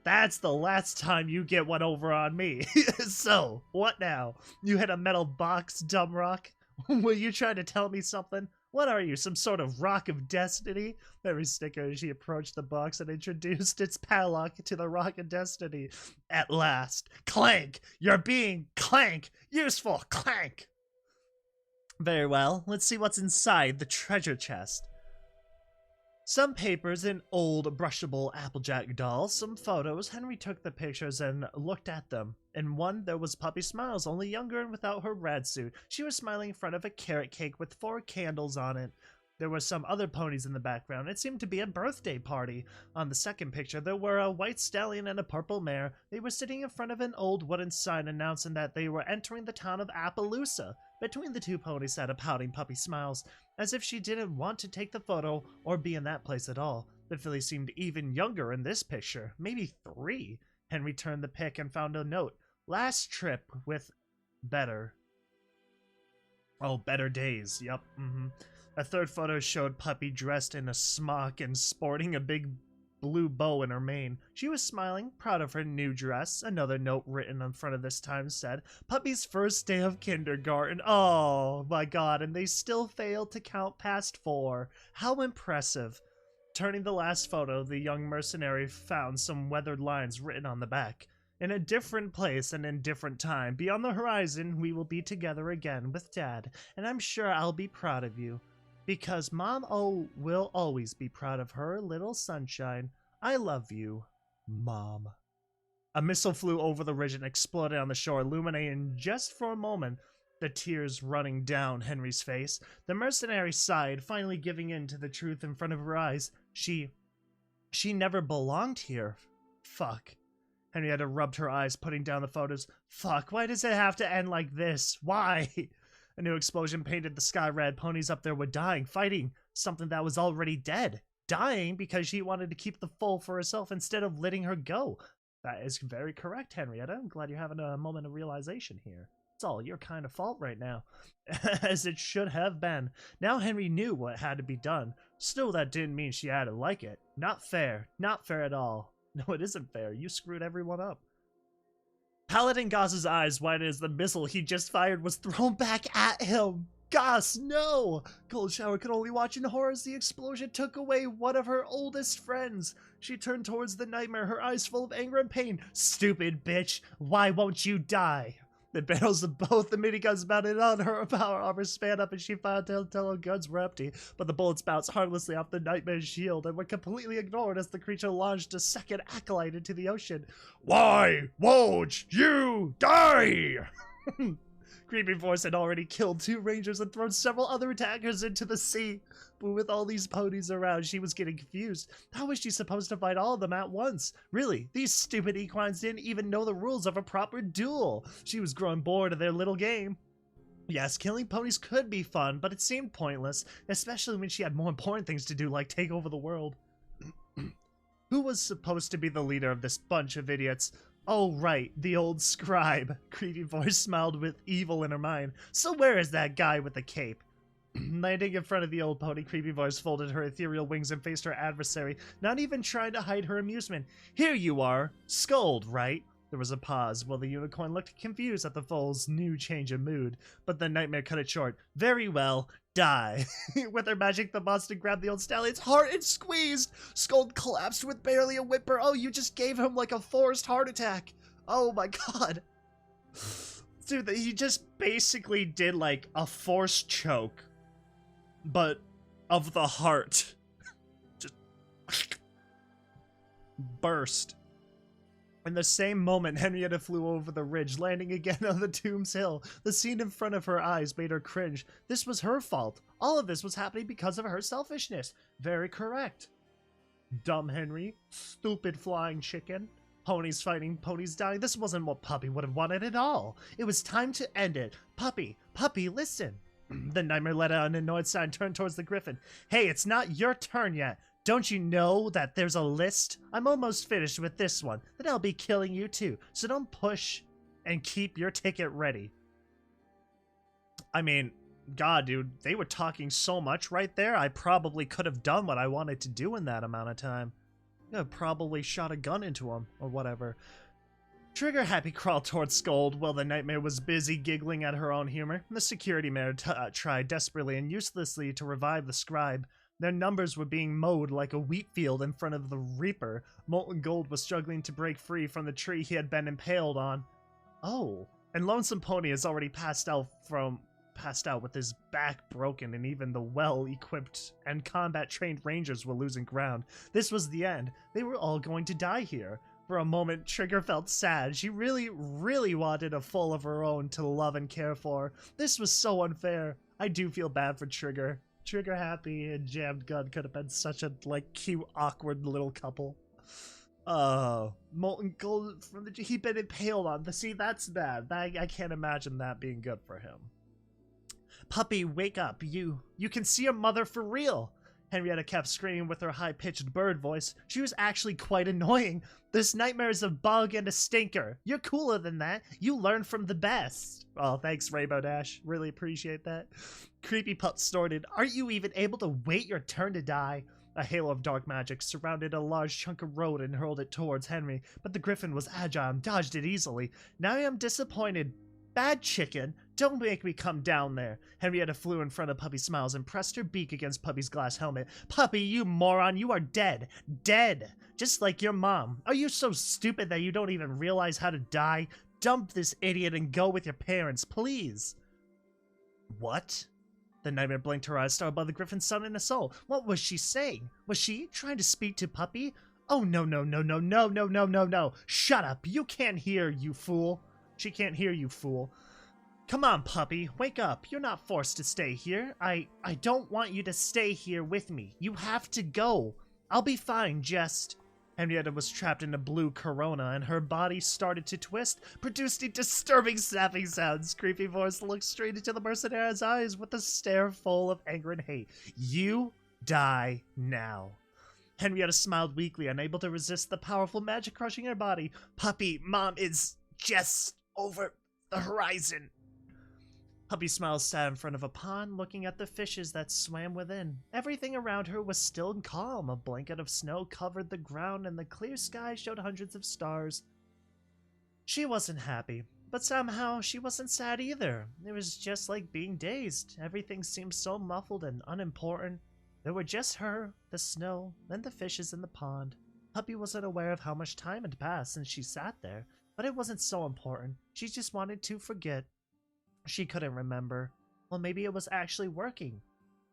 That's the last time you get one over on me. So, what now? You hit a metal box, dumb rock? Will you try to tell me something? What are you, some sort of rock of destiny? Very snickered as she approached the box and introduced its padlock to the rock of destiny. At last. Clank! You're being clank! Useful! Clank! Very well. Let's see what's inside the treasure chest. Some papers, an old brushable Applejack doll, some photos. Henry took the pictures and looked at them. In one, there was Puppysmiles, only younger and without her rad suit. She was smiling in front of a carrot cake with 4 candles on it. There were some other ponies in the background. It seemed to be a birthday party. On the second picture, there were a white stallion and a purple mare. They were sitting in front of an old wooden sign announcing that they were entering the town of Appaloosa. Between the two ponies sat a pouting Puppysmiles, as if she didn't want to take the photo or be in that place at all. The filly seemed even younger in this picture, maybe 3. Henry turned the pic and found a note. Last trip with better. Oh, better days. Yep. A third photo showed Puppy dressed in a smock and sporting a big blue bow in her mane. She was smiling, proud of her new dress. Another note written in front of this time said, Puppy's first day of kindergarten. Oh my god, and they still failed to count past 4. How impressive. Turning the last photo, the young mercenary found some weathered lines written on the back. In a different place and in different time, beyond the horizon, we will be together again with Dad, and I'm sure I'll be proud of you. Because Mom will always be proud of her little sunshine. I love you, Mom. A missile flew over the ridge and exploded on the shore, illuminating just for a moment, the tears running down Henry's face. The mercenary sighed, finally giving in to the truth in front of her eyes. She never belonged here. Fuck. Henrietta rubbed her eyes, putting down the photos. Fuck, why does it have to end like this? Why? A new explosion painted the sky red. Ponies up there were dying, fighting something that was already dead. Dying because she wanted to keep the foal for herself instead of letting her go. That is very correct, Henrietta. I'm glad you're having a moment of realization here. It's all your kind of fault right now. As it should have been. Now Henry knew what had to be done. Still, that didn't mean she had to like it. Not fair. Not fair at all. No, it isn't fair. You screwed everyone up. Paladin Goss's eyes widened as the missile he just fired was thrown back at him. Goss, no! Cold Shower could only watch in horror as the explosion took away one of her oldest friends. She turned towards the nightmare, her eyes full of anger and pain. Stupid bitch, why won't you die? The barrels of both the miniguns mounted on her power armor span up and she found until her guns were empty, but the bullets bounced harmlessly off the nightmare's shield and were completely ignored as the creature launched a second acolyte into the ocean. Why won't you die? Creepy Voice had already killed 2 rangers and thrown several other attackers into the sea. But with all these ponies around, she was getting confused. How was she supposed to fight all of them at once? Really, these stupid equines didn't even know the rules of a proper duel. She was growing bored of their little game. Yes, killing ponies could be fun, but it seemed pointless, especially when she had more important things to do like take over the world. Who was supposed to be the leader of this bunch of idiots? Oh, right, the old scribe. Creepy Voice smiled with evil in her mind. So where is that guy with the cape? Landing in front of the old pony, Creepy Voice folded her ethereal wings and faced her adversary, not even trying to hide her amusement. Here you are. Scold, right? There was a pause while the unicorn looked confused at the foal's new change of mood, but the nightmare cut it short. Very well, die. With her magic, the monster grabbed the old stallion's heart and squeezed. Scold collapsed with barely a whimper. Oh, you just gave him like a forced heart attack. Oh my god. Dude, he just basically did like a forced choke, but of the heart. Just burst. In the same moment, Henrietta flew over the ridge, landing again on the Tombs Hill. The scene in front of her eyes made her cringe. This was her fault. All of this was happening because of her selfishness. Very correct. Dumb Henry. Stupid flying chicken. Ponies fighting, ponies dying. This wasn't what Puppy would have wanted at all. It was time to end it. Puppy, listen. The nightmare let out an annoyed sigh and turned towards the griffin. Hey, it's not your turn yet. Don't you know that there's a list? I'm almost finished with this one. Then I'll be killing you too. So don't push and keep your ticket ready. I mean, God, dude, they were talking so much right there. I probably could have done what I wanted to do in that amount of time. I probably shot a gun into him or whatever. Trigger Happy crawled towards Scold while the nightmare was busy giggling at her own humor. The security mare tried desperately and uselessly to revive the scribe. Their numbers were being mowed like a wheat field in front of the Reaper. Molten Gold was struggling to break free from the tree he had been impaled on. Oh, and Lonesome Pony has already passed out with his back broken, and even the well-equipped and combat-trained rangers were losing ground. This was the end. They were all going to die here. For a moment, Trigger felt sad. She really, really wanted a foal of her own to love and care for. This was so unfair. I do feel bad for Trigger. Trigger Happy and Jammed Gun could have been such a, like, cute, awkward little couple. Molten gold from the... He'd been impaled on the... See, that's bad. I can't imagine that being good for him. Puppy, wake up. You can see your mother for real. Henrietta kept screaming with her high-pitched bird voice. She was actually quite annoying. This nightmare is a bug and a stinker. You're cooler than that. You learn from the best. Oh, thanks, Rainbow Dash. Really appreciate that. Creepy Pup snorted. Aren't you even able to wait your turn to die? A halo of dark magic surrounded a large chunk of road and hurled it towards Henry, but the griffin was agile and dodged it easily. Now I am disappointed. Bad chicken, don't make me come down there. Henrietta flew in front of Puppysmiles and pressed her beak against Puppy's glass helmet. Puppy, you moron, you are dead. Dead. Just like your mom. Are you so stupid that you don't even realize how to die? Dump this idiot and go with your parents, please. What? The nightmare blinked her eyes, startled by the griffin's son and a soul. What was she saying? Was she trying to speak to Puppy? Oh, no, no, no, no, no, no, no, no, no. Shut up. You can't hear, you fool. She can't hear, you fool. Come on, Puppy. Wake up. You're not forced to stay here. I don't want you to stay here with me. You have to go. I'll be fine, just... Henrietta was trapped in a blue corona, and her body started to twist, producing disturbing snapping sounds. Creepy voice looked straight into the mercenary's eyes with a stare full of anger and hate. You die now. Henrietta smiled weakly, unable to resist the powerful magic crushing her body. Puppy, Mom is just over the horizon. Puppysmiles sat in front of a pond, looking at the fishes that swam within. Everything around her was still and calm. A blanket of snow covered the ground, and the clear sky showed hundreds of stars. She wasn't happy, but somehow she wasn't sad either. It was just like being dazed. Everything seemed so muffled and unimportant. There were just her, the snow, and the fishes in the pond. Puppy wasn't aware of how much time had passed since she sat there, but it wasn't so important. She just wanted to forget. She couldn't remember. Well, maybe it was actually working.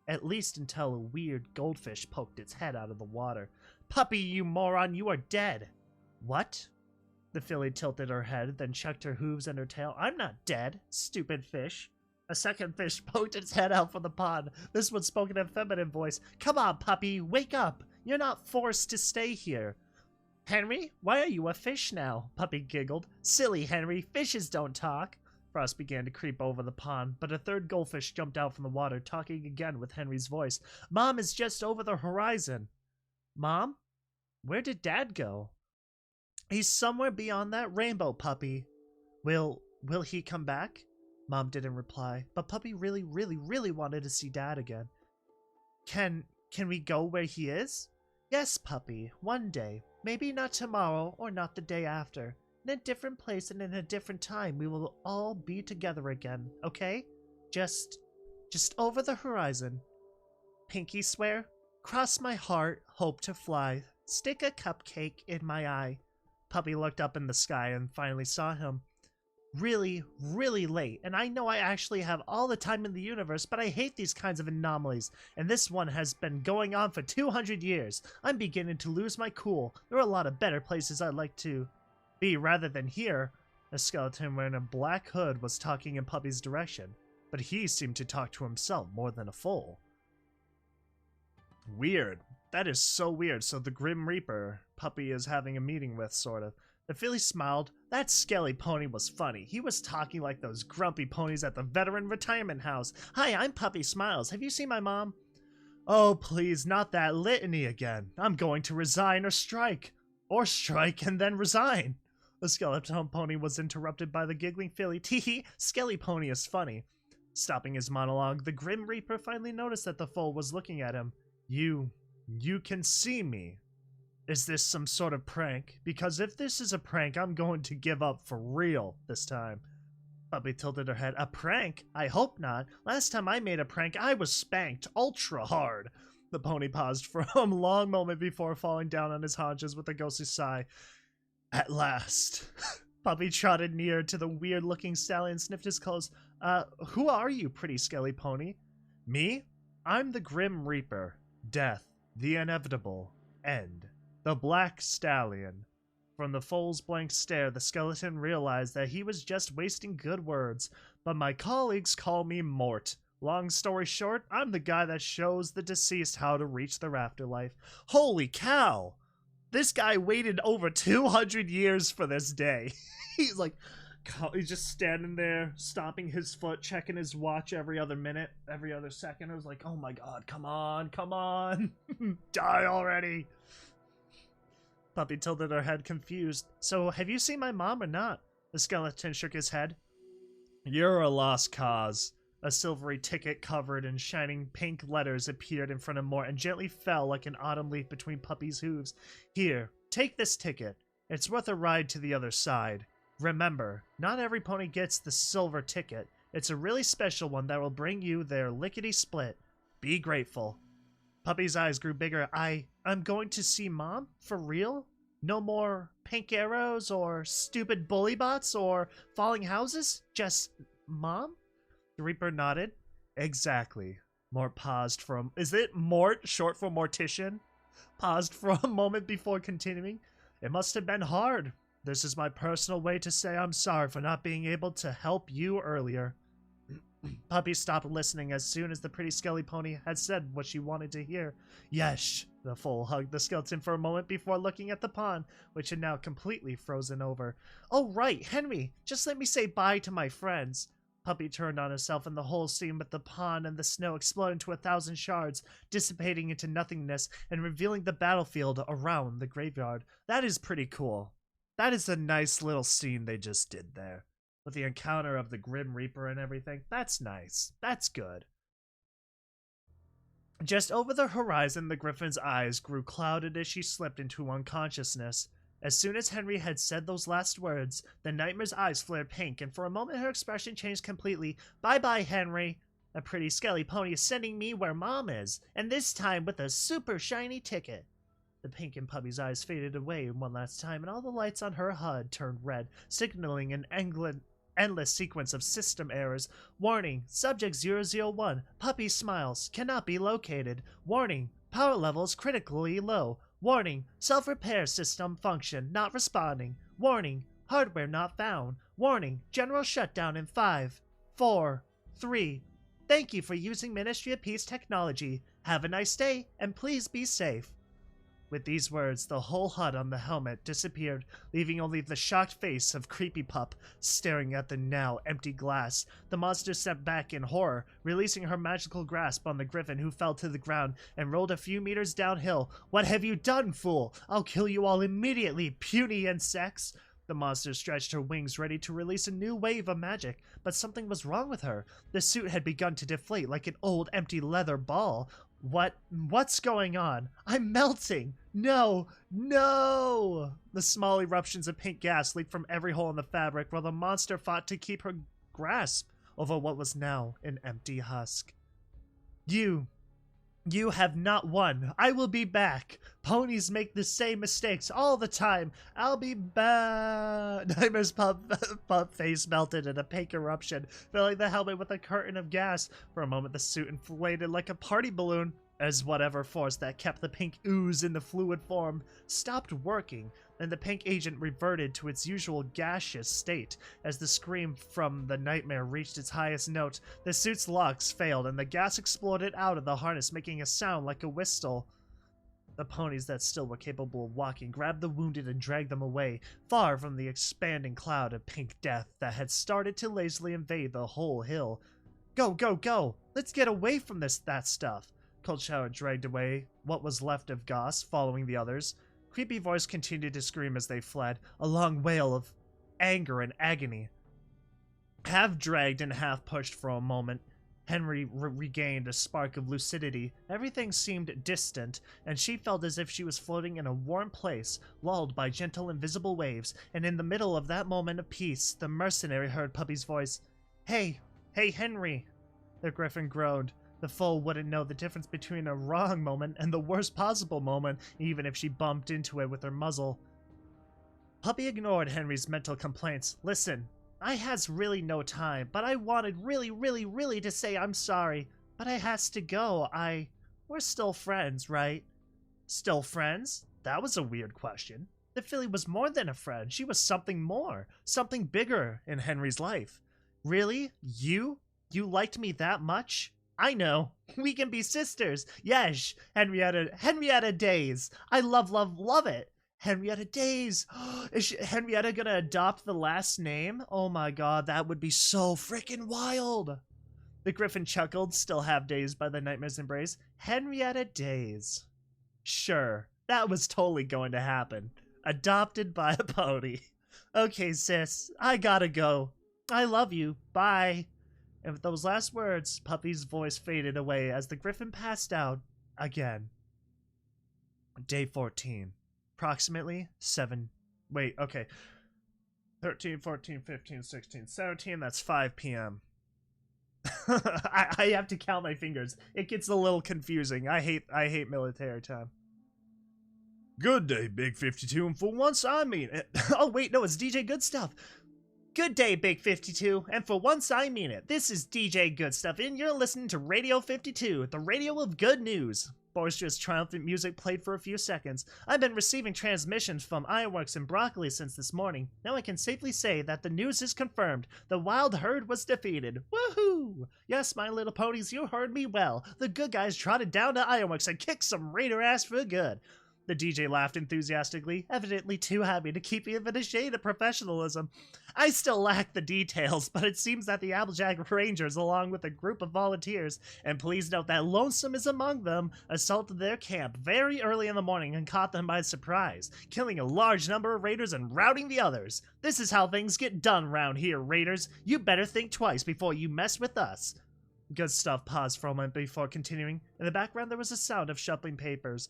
At least until a weird goldfish poked its head out of the water. Puppy, you moron, you are dead. What? The filly tilted her head, then chucked her hooves and her tail. I'm not dead, stupid fish. A second fish poked its head out from the pond. This one spoke in a feminine voice. Come on, Puppy, wake up. You're not forced to stay here. Henry, why are you a fish now? Puppy giggled. Silly Henry, fishes don't talk. Frost began to creep over the pond, but a third goldfish jumped out from the water, talking again with Henry's voice. Mom is just over the horizon. Mom? Where did Dad go? He's somewhere beyond that rainbow, Puppy. Will he come back? Mom didn't reply, but Puppy really wanted to see Dad again. Can we go where he is? Yes, Puppy, one day. Maybe not tomorrow or not the day after. In a different place and in a different time, we will all be together again, okay? Just over the horizon. Pinky swear? Cross my heart, hope to fly. Stick a cupcake in my eye. Puppy looked up in the sky and finally saw him. Really late, and I know I actually have all the time in the universe, but I hate these kinds of anomalies, and this one has been going on for 200 years. I'm beginning to lose my cool. There are a lot of better places I'd like to be rather than here. A skeleton wearing a black hood was talking in Puppy's direction, but he seemed to talk to himself more than a fool. Weird. That is so weird. So the Grim Reaper Puppy is having a meeting with, sort of. The filly smiled. That skelly pony was funny. He was talking like those grumpy ponies at the veteran retirement house. Hi, I'm Puppysmiles. Have you seen my mom? Oh, please, not that litany again. I'm going to resign or strike. Or strike and then resign. The skeleton pony was interrupted by the giggling filly. Teehee, Skelly Pony is funny. Stopping his monologue, the Grim Reaper finally noticed that the foal was looking at him. You can see me. Is this some sort of prank? Because if this is a prank, I'm going to give up for real this time. Puppy tilted her head. A prank? I hope not. Last time I made a prank, I was spanked ultra hard. The pony paused for a long moment before falling down on his haunches with a ghostly sigh. At last. Puppy trotted near to the weird-looking stallion and sniffed his clothes. Who are you, pretty skelly pony? Me? I'm the Grim Reaper. Death. The inevitable. End. The Black Stallion. From the foal's blank stare, the skeleton realized that he was just wasting good words. But my colleagues call me Mort. Long story short, I'm the guy that shows the deceased how to reach their afterlife. Holy cow! This guy waited over 200 years for this day. He's like, he's just standing there, stomping his foot, checking his watch every other minute, every other second. I was like, oh my god, come on, come on. Die already. Puppy tilted her head, confused. So, have you seen my mom or not? The skeleton shook his head. You're a lost cause. A silvery ticket covered in shining pink letters appeared in front of Mort and gently fell like an autumn leaf between Puppy's hooves. Here, take this ticket. It's worth a ride to the other side. Remember, not every pony gets the silver ticket. It's a really special one that will bring you their lickety-split. Be grateful. Puppy's eyes grew bigger. I'm going to see Mom? For real? No more pink arrows or stupid bully bots or falling houses? Just Mom? The Reaper nodded. Exactly. Mort paused for a... Is it Mort, short for mortician? Paused for a moment before continuing. It must have been hard. This is my personal way to say I'm sorry for not being able to help you earlier. Puppy stopped listening as soon as the pretty skelly pony had said what she wanted to hear. Yes, the foal hugged the skeleton for a moment before looking at the pond, which had now completely frozen over. Oh right, Henry, just let me say bye to my friends. Puppy turned on herself and the whole scene with the pond and the snow exploded into 1,000 shards, dissipating into nothingness and revealing the battlefield around the graveyard. That is pretty cool. That is a nice little scene they just did there. With the encounter of the Grim Reaper and everything. That's nice. That's good. Just over the horizon, the griffin's eyes grew clouded as she slipped into unconsciousness. As soon as Henry had said those last words, the nightmare's eyes flared pink, and for a moment her expression changed completely. Bye-bye, Henry. A pretty skelly pony is sending me where Mom is, and this time with a super shiny ticket. The pink in Puppy's eyes faded away one last time, and all the lights on her HUD turned red, signaling an endless sequence of system errors. Warning, Subject 001, Puppysmiles, cannot be located. Warning, power levels critically low. Warning, self-repair system function not responding. Warning, hardware not found. Warning, general shutdown in 5, 4, 3. Thank you for using Ministry of Peace technology. Have a nice day, and please be safe. With these words, the whole HUD on the helmet disappeared, leaving only the shocked face of Creepy Pup staring at the now empty glass. The monster stepped back in horror, releasing her magical grasp on the griffin, who fell to the ground and rolled a few meters downhill. What have you done, fool? I'll kill you all immediately, puny insects! The monster stretched her wings, ready to release a new wave of magic, but something was wrong with her. The suit had begun to deflate like an old empty leather ball. What's going on? I'm melting! No! No! The small eruptions of pink gas leaked from every hole in the fabric while the monster fought to keep her grasp over what was now an empty husk. You have not won. I will be back. Ponies make the same mistakes all the time. I'll be back. Nightmare's pup face melted in a pink eruption, filling the helmet with a curtain of gas. For a moment, the suit inflated like a party balloon, as whatever force that kept the pink ooze in the fluid form stopped working, and the pink agent reverted to its usual gaseous state. As the scream from the nightmare reached its highest note, the suit's locks failed and the gas exploded out of the harness, making a sound like a whistle. The ponies that still were capable of walking grabbed the wounded and dragged them away, far from the expanding cloud of pink death that had started to lazily invade the whole hill. Go, go, go! Let's get away from that stuff! Cold Shower dragged away what was left of Goss, following the others. Creepy Voice continued to scream as they fled, a long wail of anger and agony. Half dragged and half pushed for a moment, Henry regained a spark of lucidity. Everything seemed distant, and she felt as if she was floating in a warm place, lulled by gentle invisible waves, and in the middle of that moment of peace, the mercenary heard Puppy's voice. Hey, Henry! The griffin groaned. The foe wouldn't know the difference between a wrong moment and the worst possible moment, even if she bumped into it with her muzzle. Puppy ignored Henry's mental complaints. Listen, I has really no time, but I wanted really to say I'm sorry, but I has to go. We're still friends, right? Still friends? That was a weird question. The filly was more than a friend. She was something more, something bigger in Henry's life. Really? You? You liked me that much? I know. We can be sisters. Yes, Henrietta Days. I love it. Henrietta Days. Is Henrietta gonna adopt the last name? Oh my god, that would be so freaking wild. The griffin chuckled, still half dazed by the nightmare's embrace. Henrietta Days. Sure, that was totally going to happen. Adopted by a pony. Okay, sis, I gotta go. I love you. Bye. And with those last words, Puppy's voice faded away as the griffin passed out again. Day 14. Approximately 7. Wait, okay. 13, 14, 15, 16, 17. That's 5 p.m. I have to count my fingers. It gets a little confusing. I hate military time. Good day, Big 52, and for once I mean it. Oh wait, no, it's DJ Good Stuff. Good day, Big 52, and for once I mean it. This is DJ Good Stuff, and you're listening to Radio 52, the radio of good news. Boisterous, triumphant music played for a few seconds. I've been receiving transmissions from Ironworks and Broccoli since this morning. Now I can safely say that the news is confirmed. The wild herd was defeated. Woohoo! Yes, my little ponies, you heard me well. The good guys trotted down to Ironworks and kicked some raider ass for good. The DJ laughed enthusiastically, evidently too happy to keep even a shade of professionalism. I still lack the details, but it seems that the Applejack Rangers, along with a group of volunteers, and please note that Lonesome is among them, assaulted their camp very early in the morning and caught them by surprise, killing a large number of raiders and routing the others. This is how things get done round here, raiders. You better think twice before you mess with us. Good Stuff paused for a moment before continuing. In the background there was a sound of shuffling papers.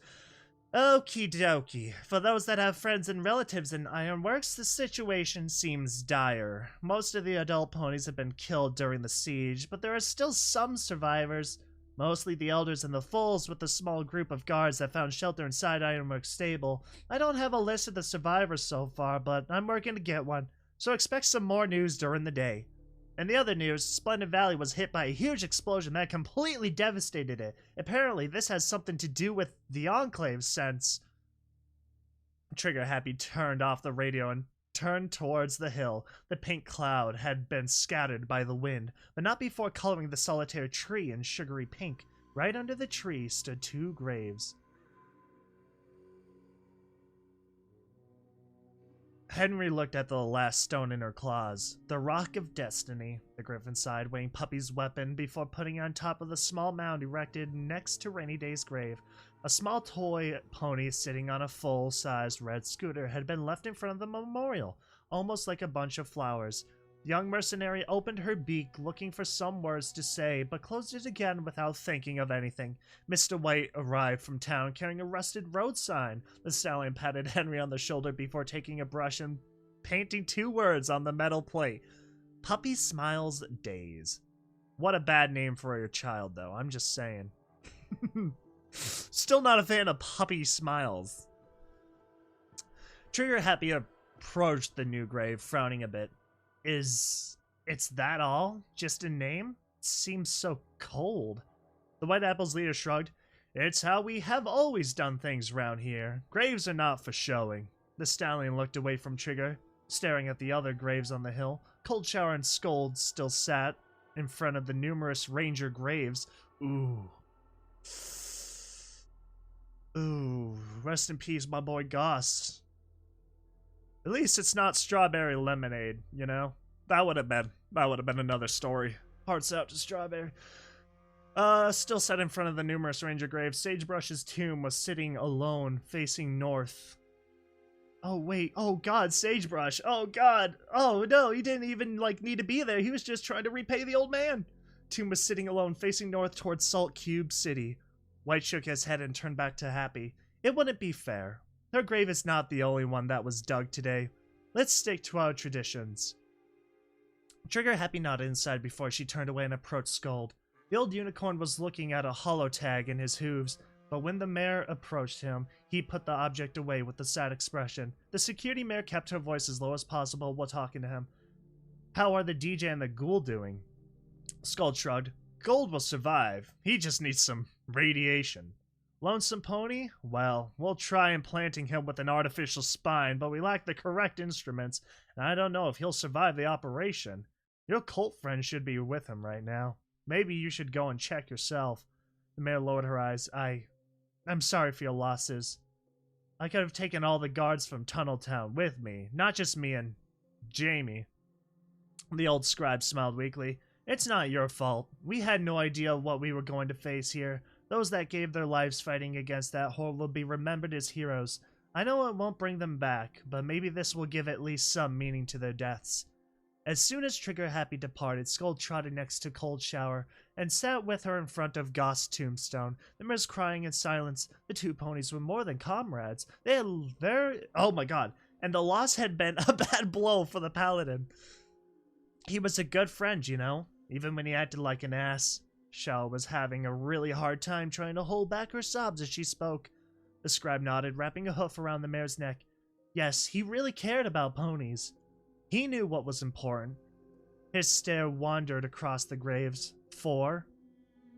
Okie dokie. For those that have friends and relatives in Ironworks, the situation seems dire. Most of the adult ponies have been killed during the siege, but there are still some survivors. Mostly the elders and the foals, with a small group of guards that found shelter inside Ironworks stable. I don't have a list of the survivors so far, but I'm working to get one, so expect some more news during the day. In the other news, Splendid Valley was hit by a huge explosion that completely devastated it. Apparently, this has something to do with the Enclave since... Trigger Happy turned off the radio and turned towards the hill. The pink cloud had been scattered by the wind, but not before coloring the solitary tree in sugary pink. Right under the tree stood 2 graves. Henry looked at the last stone in her claws. The Rock of Destiny, the griffin sighed, weighing Puppy's weapon before putting it on top of the small mound erected next to Rainy Day's grave. A small toy pony sitting on a full-sized red scooter had been left in front of the memorial, almost like a bunch of flowers. The young mercenary opened her beak, looking for some words to say, but closed it again without thinking of anything. Mr. White arrived from town carrying a rusted road sign. The stallion patted Henry on the shoulder before taking a brush and painting 2 words on the metal plate. Puppysmiles Days. What a bad name for your child, though. I'm just saying. Still not a fan of Puppysmiles. Trigger Happy approached the new grave, frowning a bit. It's that all? Just a name? It seems so cold. The White Apple's leader shrugged. It's how we have always done things round here. Graves are not for showing. The stallion looked away from Trigger, staring at the other graves on the hill. Cold Shower and Scold still sat in front of the numerous ranger graves. Ooh, rest in peace, my boy Goss. At least it's not strawberry lemonade, you know? That would have been another story. Hearts out to Strawberry. Still set in front of the numerous ranger graves, Sagebrush's tomb was sitting alone, facing north. Oh wait, oh god, Sagebrush, oh god, oh no, he didn't even, need to be there, he was just trying to repay the old man. Tomb was sitting alone, facing north towards Salt Cube City. White shook his head and turned back to Happy. It wouldn't be fair. Her grave is not the only one that was dug today. Let's stick to our traditions. Trigger Happy nodded inside before she turned away and approached Scold. The old unicorn was looking at a hollow tag in his hooves, but when the mare approached him, he put the object away with a sad expression. The security mare kept her voice as low as possible while talking to him. How are the DJ and the ghoul doing? Scold shrugged. Gold will survive. He just needs some radiation. Lonesome Pony? Well, we'll try implanting him with an artificial spine, but we lack the correct instruments, and I don't know if he'll survive the operation. Your cult friend should be with him right now. Maybe you should go and check yourself. The mayor lowered her eyes. I'm sorry for your losses. I could have taken all the guards from Tunneltown with me, not just me and Jamie. The old scribe smiled weakly. It's not your fault. We had no idea what we were going to face here. Those that gave their lives fighting against that horde will be remembered as heroes. I know it won't bring them back, but maybe this will give at least some meaning to their deaths. As soon as Trigger Happy departed, Skull trotted next to Cold Shower and sat with her in front of Goth's tombstone. The mirrors crying in silence. The two ponies were more than comrades. They had oh my god. And the loss had been a bad blow for the paladin. He was a good friend, you know, even when he acted like an ass. Shower was having a really hard time trying to hold back her sobs as she spoke. The scribe nodded, wrapping a hoof around the mare's neck. Yes, he really cared about ponies. He knew what was important. His stare wandered across the graves. 4,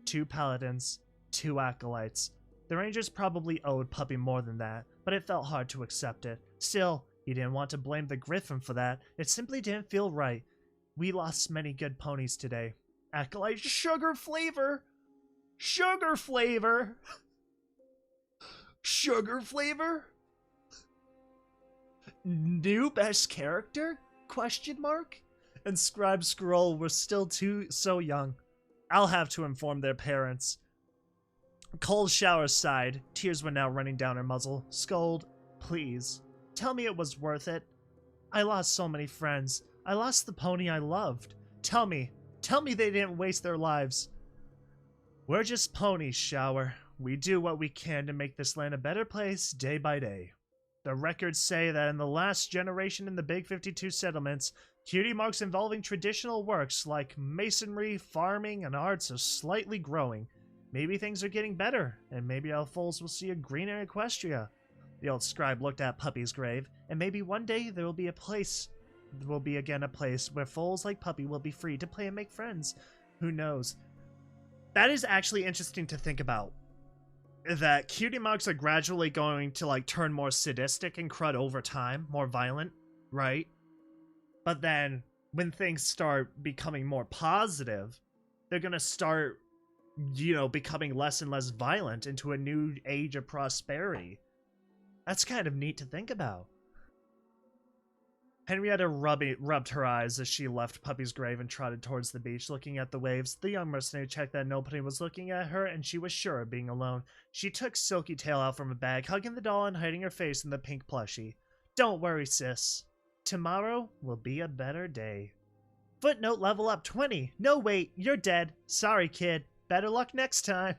2 paladins, 2 acolytes. The rangers probably owed Puppy more than that, but it felt hard to accept it. Still, he didn't want to blame the Griffin for that. It simply didn't feel right. We lost many good ponies today. Acolyte Sugar Flavor! Sugar Flavor! Sugar Flavor? New best character? Question mark? And Scribe Scroll were still so young. I'll have to inform their parents. Cold Shower sighed. Tears were now running down her muzzle. Scold, please. Tell me it was worth it. I lost so many friends. I lost the pony I loved. Tell me they didn't waste their lives. We're just ponies, Shower. We do what we can to make this land a better place day by day. The records say that in the last generation in the Big 52 settlements, cutie marks involving traditional works like masonry, farming, and arts are slightly growing. Maybe things are getting better, and maybe our foals will see a greener Equestria. The old scribe looked at Puppy's grave, and maybe one day there will be again a place where foals like Puppy will be free to play and make friends. Who knows? That is actually interesting to think about. That cutie marks are gradually going to like turn more sadistic and crud over time, more violent, right? But then when things start becoming more positive, they're gonna start, you know, becoming less and less violent into a new age of prosperity. That's kind of neat to think about. Henrietta rubbed her eyes as she left Puppy's grave and trotted towards the beach, looking at the waves. The young mercenary checked that nobody was looking at her, and she was sure of being alone. She took Silky Tail out from a bag, hugging the doll and hiding her face in the pink plushie. Don't worry, sis. Tomorrow will be a better day. Footnote level up 20. No, wait, you're dead. Sorry, kid. Better luck next time.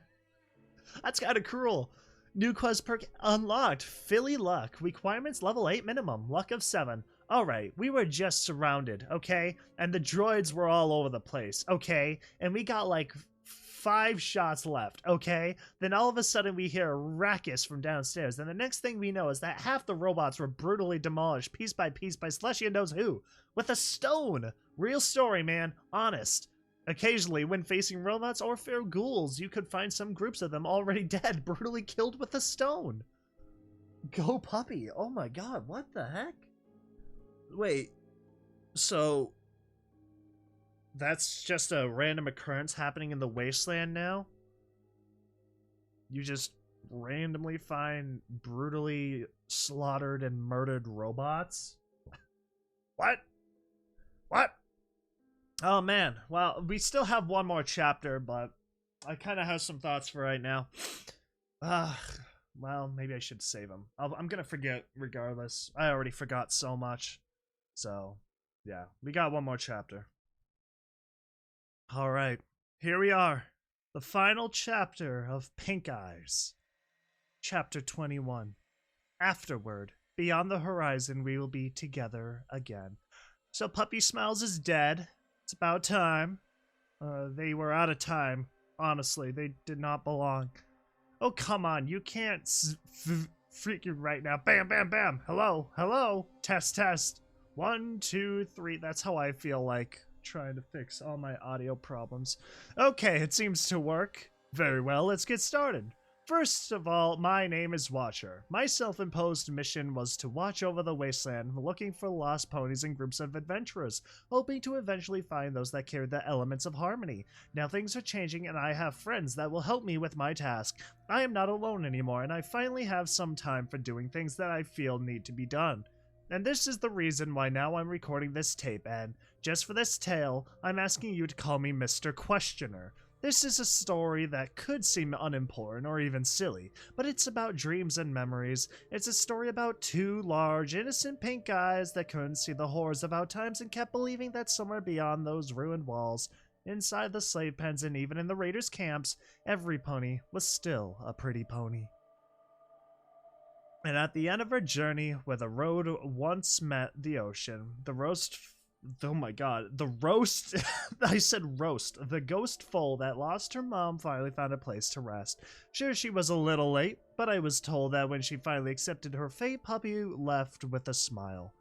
That's kind of cruel. New quest perk unlocked. Philly luck. Requirements level 8 minimum. Luck of 7. Alright, we were just surrounded, okay? And the droids were all over the place, okay? And we got like 5 shots left, okay? Then all of a sudden we hear a ruckus from downstairs. And the next thing we know is that half the robots were brutally demolished piece by Slushy and knows who. With a stone! Real story, man. Honest. Occasionally, when facing robots or fair ghouls, you could find some groups of them already dead, brutally killed with a stone. Go Puppy. Oh my god, what the heck? Wait, so that's just a random occurrence happening in the Wasteland now? You just randomly find brutally slaughtered and murdered robots? What? What? Oh man, well, we still have one more chapter, but I kind of have some thoughts for right now. Well, maybe I should save them. I'm gonna forget regardless. I already forgot so much. So, yeah, we got one more chapter. Alright, here we are. The final chapter of Pink Eyes. Chapter 21. Afterward, beyond the horizon, we will be together again. So Puppysmiles is dead. It's about time. They were out of time. Honestly, they did not belong. Oh, come on, you can't freaking right now. Bam, bam, bam. Hello, hello. Test, test. 1, 2, 3. That's how I feel like trying to fix all my audio problems. Okay, it seems to work. Very well, let's get started. First of all, my name is Watcher. My self-imposed mission was to watch over the wasteland, looking for lost ponies and groups of adventurers, hoping to eventually find those that carry the elements of harmony. Now things are changing and I have friends that will help me with my task. I am not alone anymore and I finally have some time for doing things that I feel need to be done. And this is the reason why now I'm recording this tape, and just for this tale, I'm asking you to call me Mr. Questioner. This is a story that could seem unimportant or even silly, but it's about dreams and memories. It's a story about two large, innocent pink guys that couldn't see the horrors of our times and kept believing that somewhere beyond those ruined walls, inside the slave pens and even in the raiders' camps, every pony was still a pretty pony. And at the end of our journey, where the road once met the ocean, I said roast. The ghost foal that lost her mom finally found a place to rest. Sure, she was a little late, but I was told that when she finally accepted her fate, Puppy left with a smile.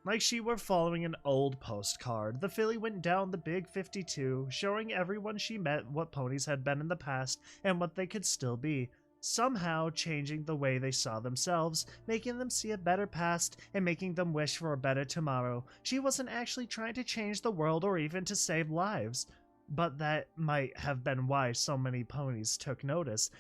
Like she were following an old postcard, the filly went down the big 52, showing everyone she met what ponies had been in the past and what they could still be. Somehow changing the way they saw themselves, making them see a better past, and making them wish for a better tomorrow. She wasn't actually trying to change the world or even to save lives, but that might have been why so many ponies took notice.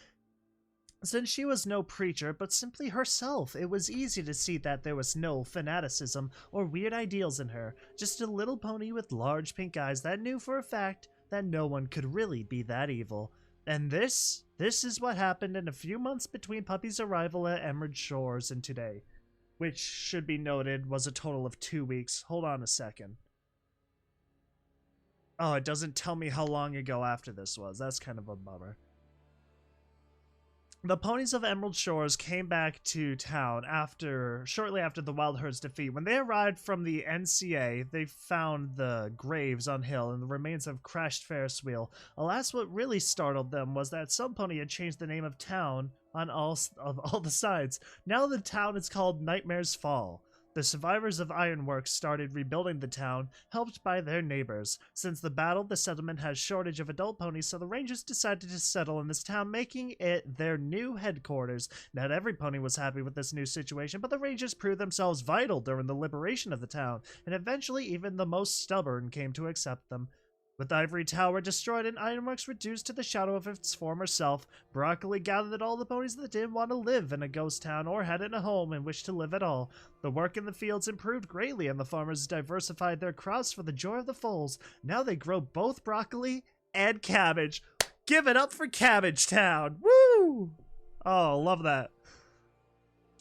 Since she was no preacher, but simply herself, it was easy to see that there was no fanaticism or weird ideals in her, just a little pony with large pink eyes that knew for a fact that no one could really be that evil. And this is what happened in a few months between Puppy's arrival at Emerald Shores and today, which should be noted was a total of 2 weeks. Hold on a second. Oh, it doesn't tell me how long ago after this was. That's kind of a bummer. The ponies of Emerald Shores came back to town shortly after the Wild Herd's defeat. When they arrived from the NCA, they found the graves on hill and the remains of crashed Ferris wheel. Alas, what really startled them was that some pony had changed the name of town on all the sides. Now the town is called Nightmare's Fall. The survivors of Ironworks started rebuilding the town, helped by their neighbors. Since the battle, the settlement has shortage of adult ponies, so the Rangers decided to settle in this town, making it their new headquarters. Not every pony was happy with this new situation, but the Rangers proved themselves vital during the liberation of the town, and eventually even the most stubborn came to accept them. With Ivory Tower destroyed and Ironworks reduced to the shadow of its former self, Broccoli gathered all the ponies that didn't want to live in a ghost town or hadn't a home in which to live at all. The work in the fields improved greatly and the farmers diversified their crops for the joy of the foals. Now they grow both broccoli and cabbage. Give it up for Cabbage Town! Woo! Oh, love that.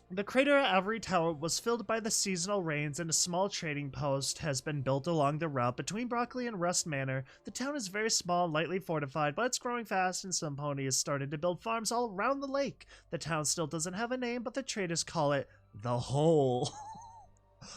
The crater at Ivory Tower was filled by the seasonal rains and a small trading post has been built along the route between Broccoli and Rust Manor. The town is very small and lightly fortified, but it's growing fast and some pony has started to build farms all around the lake. The town still doesn't have a name, but the traders call it the Hole.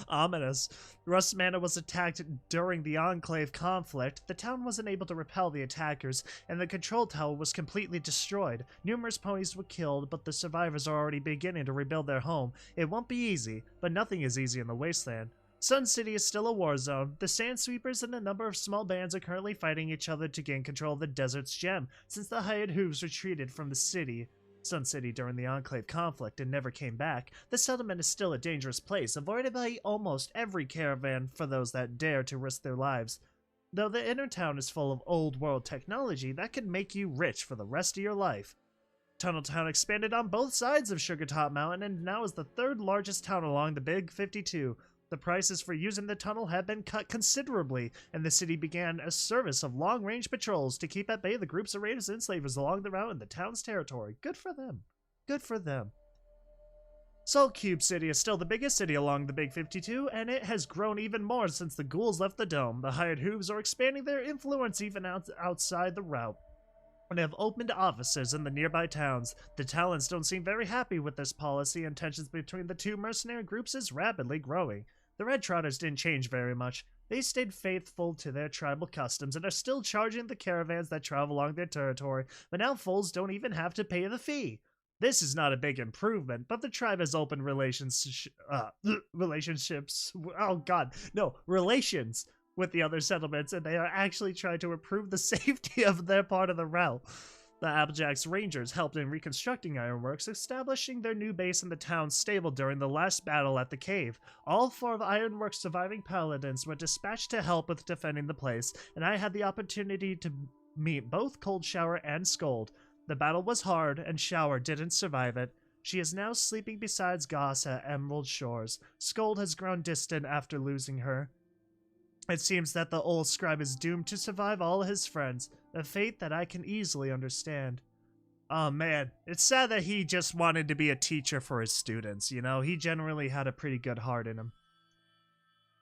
Ominous. Rust Manor was attacked during the Enclave conflict. The town wasn't able to repel the attackers, and the control tower was completely destroyed. Numerous ponies were killed, but the survivors are already beginning to rebuild their home. It won't be easy, but nothing is easy in the Wasteland. Sun City is still a war zone. The Sandsweepers and a number of small bands are currently fighting each other to gain control of the desert's gem, since the hired hooves retreated from the city. Sun City during the Enclave conflict and never came back. The settlement is still a dangerous place, avoided by almost every caravan for those that dare to risk their lives. Though the inner town is full of old world technology that could make you rich for the rest of your life. Tunnel Town expanded on both sides of Sugartop Mountain and now is the third largest town along the Big 52. The prices for using the tunnel have been cut considerably, and the city began a service of long-range patrols to keep at bay the groups of raiders and slavers along the route in the town's territory. Good for them. Good for them. Salt Cube City is still the biggest city along the Big 52, and it has grown even more since the ghouls left the dome. The hired hooves are expanding their influence even outside the route, and have opened offices in the nearby towns. The Talons don't seem very happy with this policy, and tensions between the two mercenary groups is rapidly growing. The Red Trotters didn't change very much. They stayed faithful to their tribal customs and are still charging the caravans that travel along their territory, but now foals don't even have to pay the fee. This is not a big improvement, but the tribe has opened relations with the other settlements, and they are actually trying to improve the safety of their part of the route. The Applejack's Rangers helped in reconstructing Ironworks, establishing their new base in the town's stable during the last battle at the cave. All 4 of Ironworks' surviving paladins were dispatched to help with defending the place, and I had the opportunity to meet both Cold Shower and Scold. The battle was hard, and Shower didn't survive it. She is now sleeping beside Goss at Emerald Shores. Scold has grown distant after losing her. It seems that the old scribe is doomed to survive all his friends, a fate that I can easily understand. Oh man, it's sad that he just wanted to be a teacher for his students, you know? He generally had a pretty good heart in him.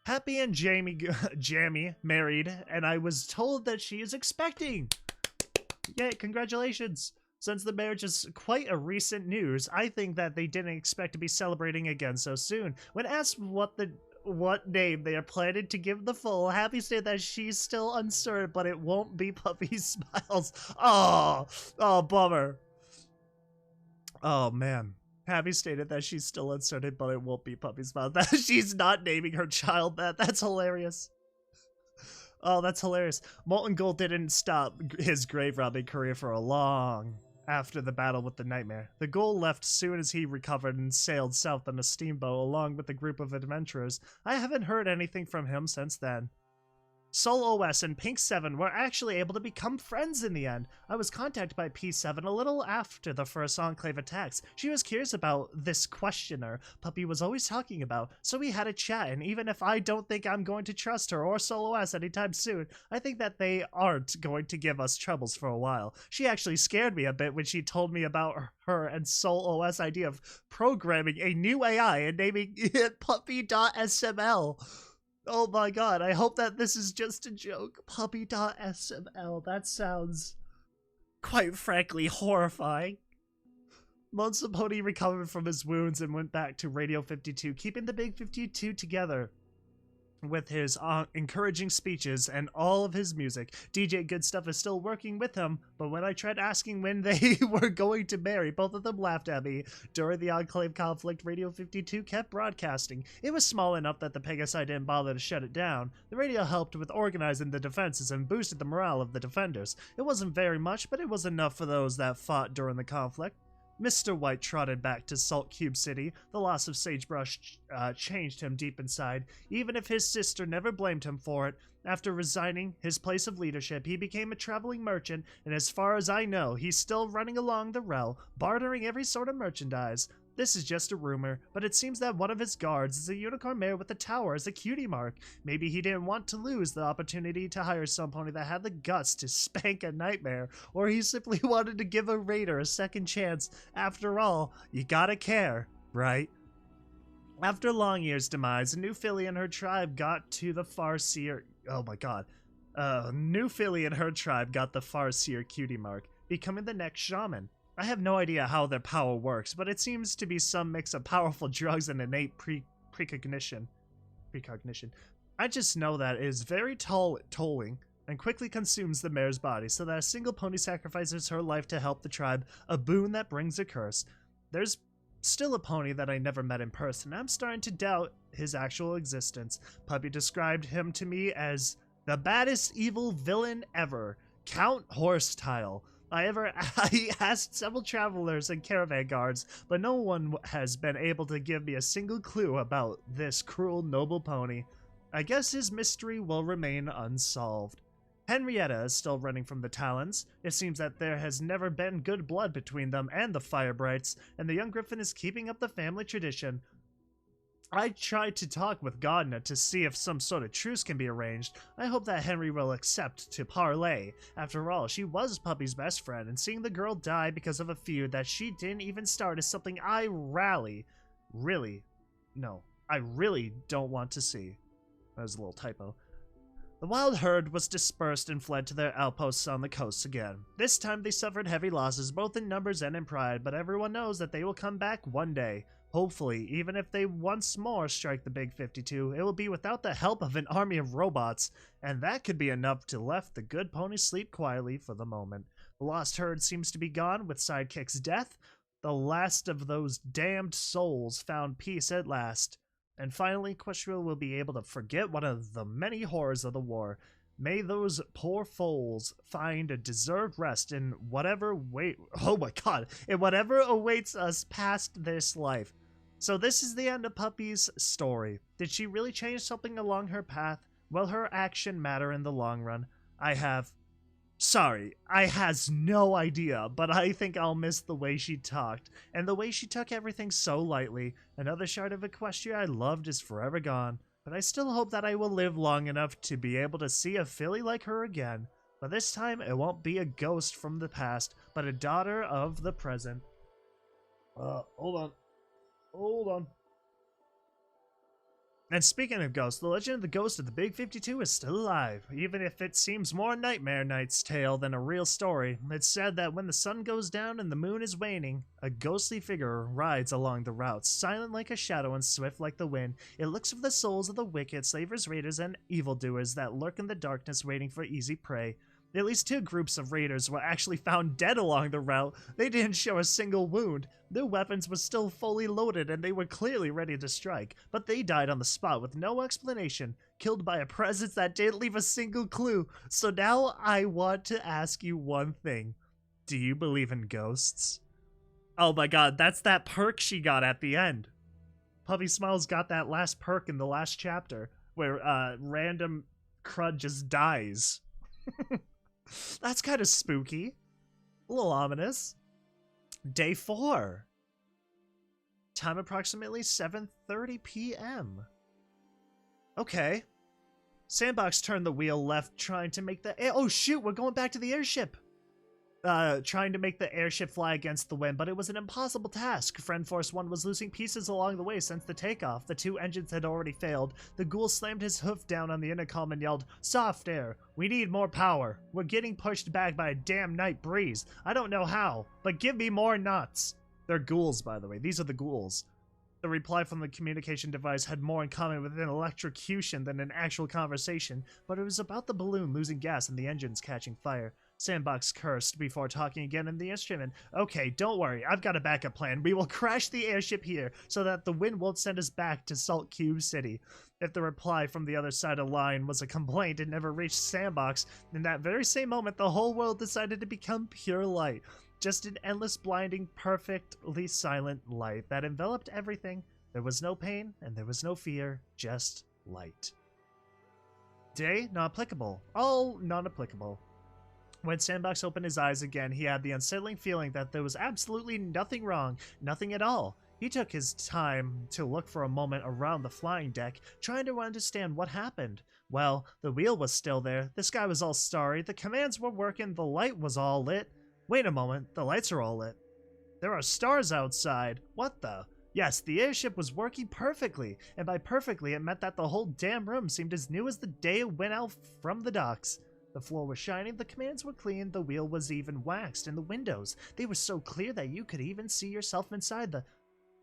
Happy and Jamie married, and I was told that she is expecting. Yay, congratulations! Since the marriage is quite a recent news, I think that they didn't expect to be celebrating again so soon. When asked what name they are planning to give the foal, Happy said that she's still uncertain, but it won't be Puppysmiles. Oh, bummer. Oh man. Happy stated that she's still uncertain, but it won't be Puppysmiles. That she's not naming her child that. That's hilarious. Oh, that's hilarious. Molten Gold didn't stop his grave robbing career for a long after the battle with the Nightmare. The Ghoul left soon as he recovered and sailed south on a steamboat along with a group of adventurers. I haven't heard anything from him since then. Soul OS and Pink 7 were actually able to become friends in the end. I was contacted by P7 a little after the first Enclave attacks. She was curious about this questioner Puppy was always talking about, so we had a chat, and even if I don't think I'm going to trust her or Soul OS anytime soon, I think that they aren't going to give us troubles for a while. She actually scared me a bit when she told me about her and Soul OS idea of programming a new AI and naming it Puppy.sml. Oh my god, I hope that this is just a joke. Puppy.sml, that sounds quite frankly horrifying. Monsaponi recovered from his wounds and went back to Radio 52, keeping the Big 52 together with his encouraging speeches and all of his music. DJ Good Stuff is still working with him, but when I tried asking when they were going to marry, both of them laughed at me. During the Enclave conflict, Radio 52 kept broadcasting. It was small enough that the Pegasi didn't bother to shut it down. The radio helped with organizing the defenses and boosted the morale of the defenders. It wasn't very much, but it was enough for those that fought during the conflict. Mr. White trotted back to Salt Cube City. The loss of Sagebrush changed him deep inside, even if his sister never blamed him for it. After resigning his place of leadership, he became a traveling merchant, and as far as I know, he's still running along the Rel, bartering every sort of merchandise. This is just a rumor, but it seems that one of his guards is a unicorn mare with a tower as a cutie mark. Maybe he didn't want to lose the opportunity to hire some pony that had the guts to spank a nightmare, or he simply wanted to give a raider a second chance. After all, you gotta care, right? After Long Ear's demise, a new filly and her tribe got to the farseer. Oh my god. New filly and her tribe got the farseer cutie mark, becoming the next shaman. I have no idea how their power works, but it seems to be some mix of powerful drugs and innate precognition. I just know that it is very tolling and quickly consumes the mare's body, so that a single pony sacrifices her life to help the tribe, a boon that brings a curse. There's still a pony that I never met in person. I'm starting to doubt his actual existence. Puppy described him to me as the baddest evil villain ever, Count Horsetail. I asked several travelers and caravan guards, but no one has been able to give me a single clue about this cruel noble pony. I guess his mystery will remain unsolved. Henrietta is still running from the Talons. It seems that there has never been good blood between them and the Firebrights, and the young Griffin is keeping up the family tradition. I tried to talk with Gardner to see if some sort of truce can be arranged. I hope that Henry will accept to parley. After all, she was Puppy's best friend, and seeing the girl die because of a feud that she didn't even start is something I really don't want to see. That was a little typo. The wild herd was dispersed and fled to their outposts on the coast again. This time they suffered heavy losses both in numbers and in pride, but everyone knows that they will come back one day. Hopefully, even if they once more strike the Big 52, it will be without the help of an army of robots, and that could be enough to let the good pony sleep quietly for the moment. The lost herd seems to be gone with Sidekick's death. The last of those damned souls found peace at last. And finally, Equestria will be able to forget one of the many horrors of the war. May those poor foals find a deserved rest in whatever in whatever awaits us past this life. So this is the end of Puppy's story. Did she really change something along her path? Will her action matter in the long run? I has no idea, but I think I'll miss the way she talked, and the way she took everything so lightly. Another shard of Equestria I loved is forever gone, but I still hope that I will live long enough to be able to see a filly like her again. But this time, it won't be a ghost from the past, but a daughter of the present. Hold on. And speaking of ghosts, the legend of the ghost of the Big 52 is still alive. Even if it seems more Nightmare Night's tale than a real story, it's said that when the sun goes down and the moon is waning, a ghostly figure rides along the routes, silent like a shadow and swift like the wind. It looks for the souls of the wicked, slavers, raiders, and evildoers that lurk in the darkness waiting for easy prey. At least 2 groups of raiders were actually found dead along the route. They didn't show a single wound. Their weapons were still fully loaded and they were clearly ready to strike, but they died on the spot with no explanation, killed by a presence that didn't leave a single clue. So now I want to ask you one thing. Do you believe in ghosts? Oh my god, that's that perk she got at the end. Puppysmiles got that last perk in the last chapter, where random crud just dies. That's kind of spooky. A little ominous. Day 4. Time approximately 7:30 p.m. Okay. Sandbox turned the wheel left, trying to make the... Oh shoot, we're going back to the airship! Trying to make the airship fly against the wind, but it was an impossible task. Friend Force 1 was losing pieces along the way since the takeoff. The 2 engines had already failed. The ghoul slammed his hoof down on the intercom and yelled, "Soft air! We need more power! We're getting pushed back by a damn night breeze. I don't know how, but give me more knots!" They're ghouls, by the way. These are the ghouls. The reply from the communication device had more in common with an electrocution than an actual conversation, but it was about the balloon losing gas and the engines catching fire. Sandbox cursed before talking again in the instrument. "Okay, don't worry, I've got a backup plan. We will crash the airship here so that the wind won't send us back to Salt Cube City." If the reply from the other side of the line was a complaint, it never reached Sandbox. In that very same moment, the whole world decided to become pure light. Just an endless, blinding, perfectly silent light that enveloped everything. There was no pain and there was no fear, just light. Day not applicable. All non-applicable. When Sandbox opened his eyes again, he had the unsettling feeling that there was absolutely nothing wrong, nothing at all. He took his time to look for a moment around the flying deck, trying to understand what happened. Well, the wheel was still there, the sky was all starry, the commands were working, the light was all lit. Wait a moment, the lights are all lit. There are stars outside. What the? Yes, the airship was working perfectly, and by perfectly it meant that the whole damn room seemed as new as the day it went out from the docks. The floor was shining, the commands were clean, the wheel was even waxed, and the windows, they were so clear that you could even see yourself inside the...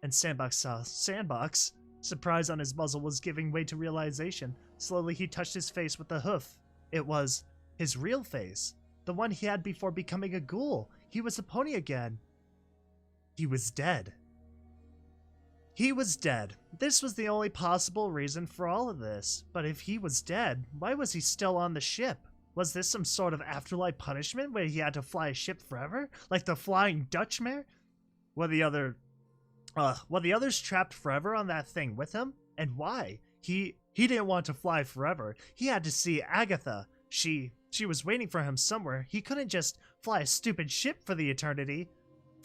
And Sandbox saw Sandbox. Surprise on his muzzle was giving way to realization. Slowly he touched his face with the hoof. It was his real face. The one he had before becoming a ghoul. He was a pony again. He was dead. He was dead. This was the only possible reason for all of this. But if he was dead, why was he still on the ship? Was this some sort of afterlife punishment where he had to fly a ship forever? Like the Flying Dutchmare? Were the others trapped forever on that thing with him? And why? He didn't want to fly forever. He had to see Agatha. She was waiting for him somewhere. He couldn't just fly a stupid ship for the eternity.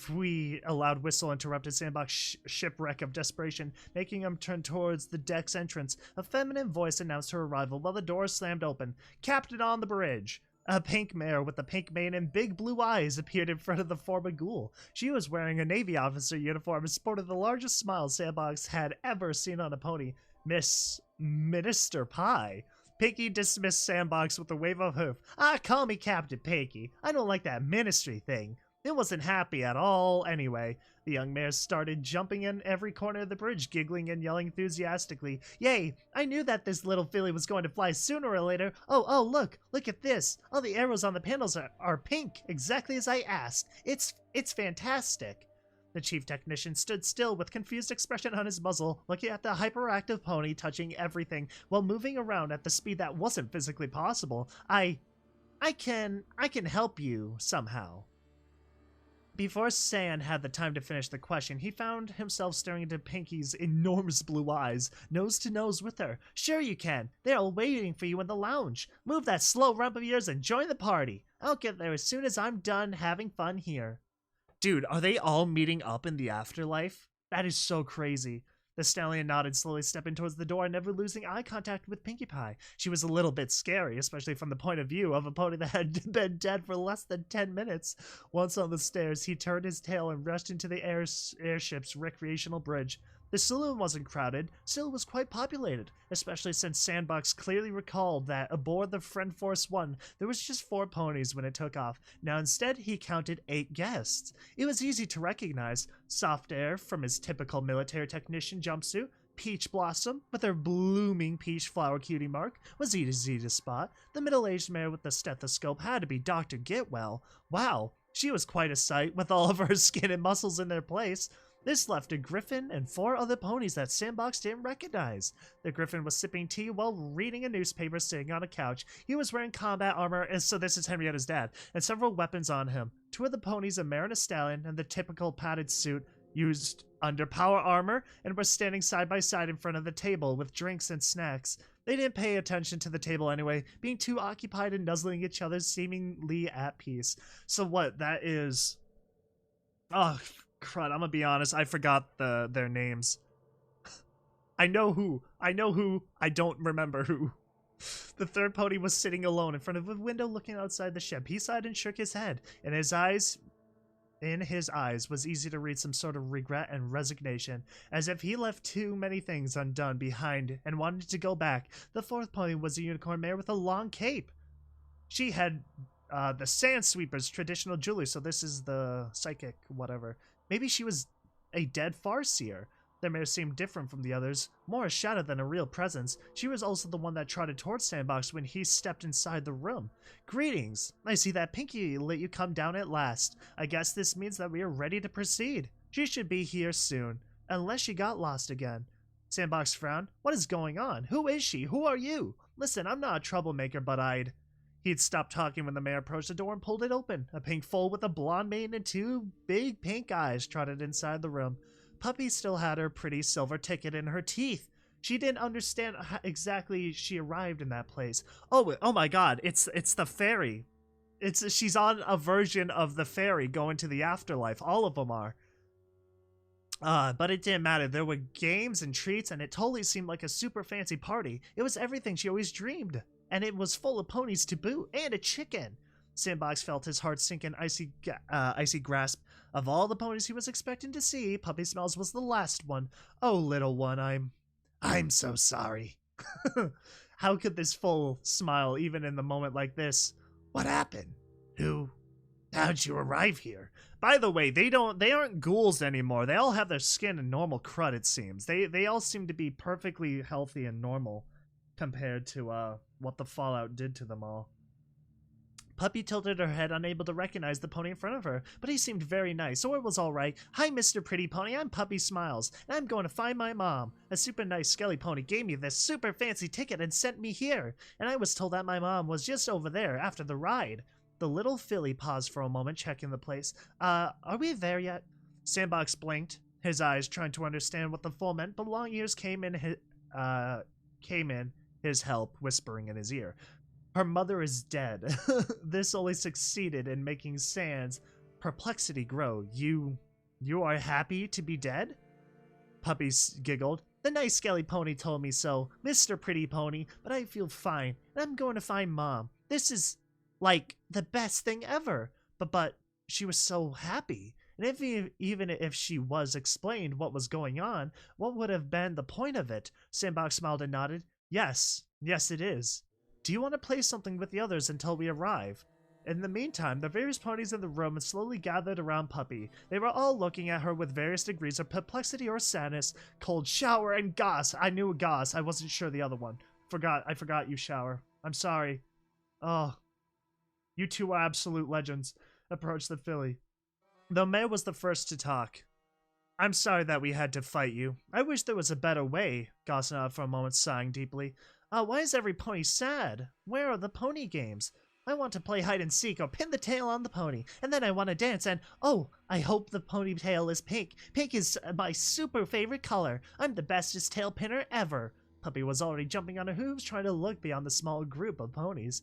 A loud whistle interrupted Sandbox's shipwreck of desperation, making him turn towards the deck's entrance. A feminine voice announced her arrival while the doors slammed open. "Captain on the bridge!" A pink mare with a pink mane and big blue eyes appeared in front of the former ghoul. She was wearing a Navy officer uniform and sported the largest smile Sandbox had ever seen on a pony. Miss Minister Pie. Pinky dismissed Sandbox with a wave of hoof. Call me Captain Pinky. I don't like that ministry thing. It wasn't happy at all anyway. The young mare started jumping in every corner of the bridge, giggling and yelling enthusiastically. "Yay! I knew that this little filly was going to fly sooner or later. Oh, look at this. All the arrows on the panels are pink, exactly as I asked. It's fantastic." The chief technician stood still with confused expression on his muzzle, looking at the hyperactive pony touching everything while moving around at the speed that wasn't physically possible. I can help you somehow. Before Sand had the time to finish the question, he found himself staring into Pinky's enormous blue eyes, nose to nose with her. Sure you can. They're all waiting for you in the lounge. Move that slow rump of yours and join the party. I'll get there as soon as I'm done having fun here. Dude, are they all meeting up in the afterlife? That is so crazy. The stallion nodded, slowly stepping towards the door, never losing eye contact with Pinkie Pie. She was a little bit scary, especially from the point of view of a pony that had been dead for less than 10 minutes. Once on the stairs, he turned his tail and rushed into the airship's recreational bridge. The saloon wasn't crowded, still it was quite populated, especially since Sandbox clearly recalled that aboard the Friend Force 1, there was just 4 ponies when it took off. Now instead, he counted 8 guests. It was easy to recognize. Soft Air from his typical military technician jumpsuit, Peach Blossom, with her blooming peach flower cutie mark, was easy to spot. The middle-aged mare with the stethoscope had to be Dr. Getwell. Wow, she was quite a sight, with all of her skin and muscles in their place. This left a griffin and 4 other ponies that Sandbox didn't recognize. The griffin was sipping tea while reading a newspaper sitting on a couch. He was wearing combat armor, and so this is Henrietta's dad, and several weapons on him. 2 of the ponies, a mare and a stallion, and the typical padded suit, used underpower armor and were standing side by side in front of the table with drinks and snacks. They didn't pay attention to the table anyway, being too occupied in nuzzling each other, seemingly at peace. So what, that is... Oh, crud, I'm gonna be honest, I forgot their names. I know who, I don't remember who. The third pony was sitting alone in front of a window looking outside the ship. He sighed and shook his head, and in his eyes was easy to read some sort of regret and resignation, as if he left too many things undone behind and wanted to go back. The fourth pony was a unicorn mare with a long cape. She had the Sand Sweeper's traditional jewelry, so this is the psychic whatever. Maybe she was a dead farseer. The mare seemed different from the others, more a shadow than a real presence. She was also the one that trotted towards Sandbox when he stepped inside the room. Greetings. I see that Pinky let you come down at last. I guess this means that we are ready to proceed. She should be here soon, unless she got lost again. Sandbox frowned. What is going on? Who is she? Who are you? Listen, I'm not a troublemaker, but He'd stopped talking when the mare approached the door and pulled it open. A pink foal with a blonde mane and 2 big pink eyes trotted inside the room. Puppy still had her pretty silver ticket in her teeth. She didn't understand how exactly she arrived in that place. Oh my god, it's the ferry. She's on a version of the ferry going to the afterlife. All of them are. But it didn't matter. There were games and treats, and it totally seemed like a super fancy party. It was everything she always dreamed. And it was full of ponies to boot, and a chicken. Sandbox felt his heart sink in icy grasp. Of all the ponies he was expecting to see, Puppysmiles was the last one. Oh, little one, I'm so sorry. How could this foal smile even in the moment like this? What happened? How'd you arrive here? By the way, they aren't ghouls anymore. They all have their skin in normal crud, it seems. They all seem to be perfectly healthy and normal compared to what the fallout did to them all. Puppy tilted her head, unable to recognize the pony in front of her, but he seemed very nice, so it was all right. Hi, Mr. Pretty Pony, I'm Puppysmiles, and I'm going to find my mom. A super nice skelly pony gave me this super fancy ticket and sent me here, and I was told that my mom was just over there after the ride. The little filly paused for a moment, checking the place. Are we there yet? Sandbox blinked, his eyes trying to understand what the foal meant, but long ears came in his help, whispering in his ear. Her mother is dead. This only succeeded in making Sand's perplexity grow. You are happy to be dead? Puppy giggled. The nice skelly pony told me so, Mr. Pretty Pony, but I feel fine, and I'm going to find Mom. This is, like, the best thing ever. But she was so happy. And even if she was explained what was going on, what would have been the point of it? Sandbox smiled and nodded. Yes, it is. Do you want to play something with the others until we arrive? In the meantime, the various ponies in the room slowly gathered around Puppy. They were all looking at her with various degrees of perplexity or sadness. Cold Shower and Goss. I knew Goss. I wasn't sure the other one. I forgot you, Shower. I'm sorry. Oh. You two are absolute legends. Approached the filly. The mare was the first to talk. I'm sorry that we had to fight you. I wish there was a better way, Goss nodded for a moment, sighing deeply. Why is every pony sad? Where are the pony games? I want to play hide and seek or pin the tail on the pony, and then I want to dance and, oh, I hope the ponytail is pink. Pink is my super favorite color. I'm the bestest tail pinner ever. Puppy was already jumping on her hooves, trying to look beyond the small group of ponies.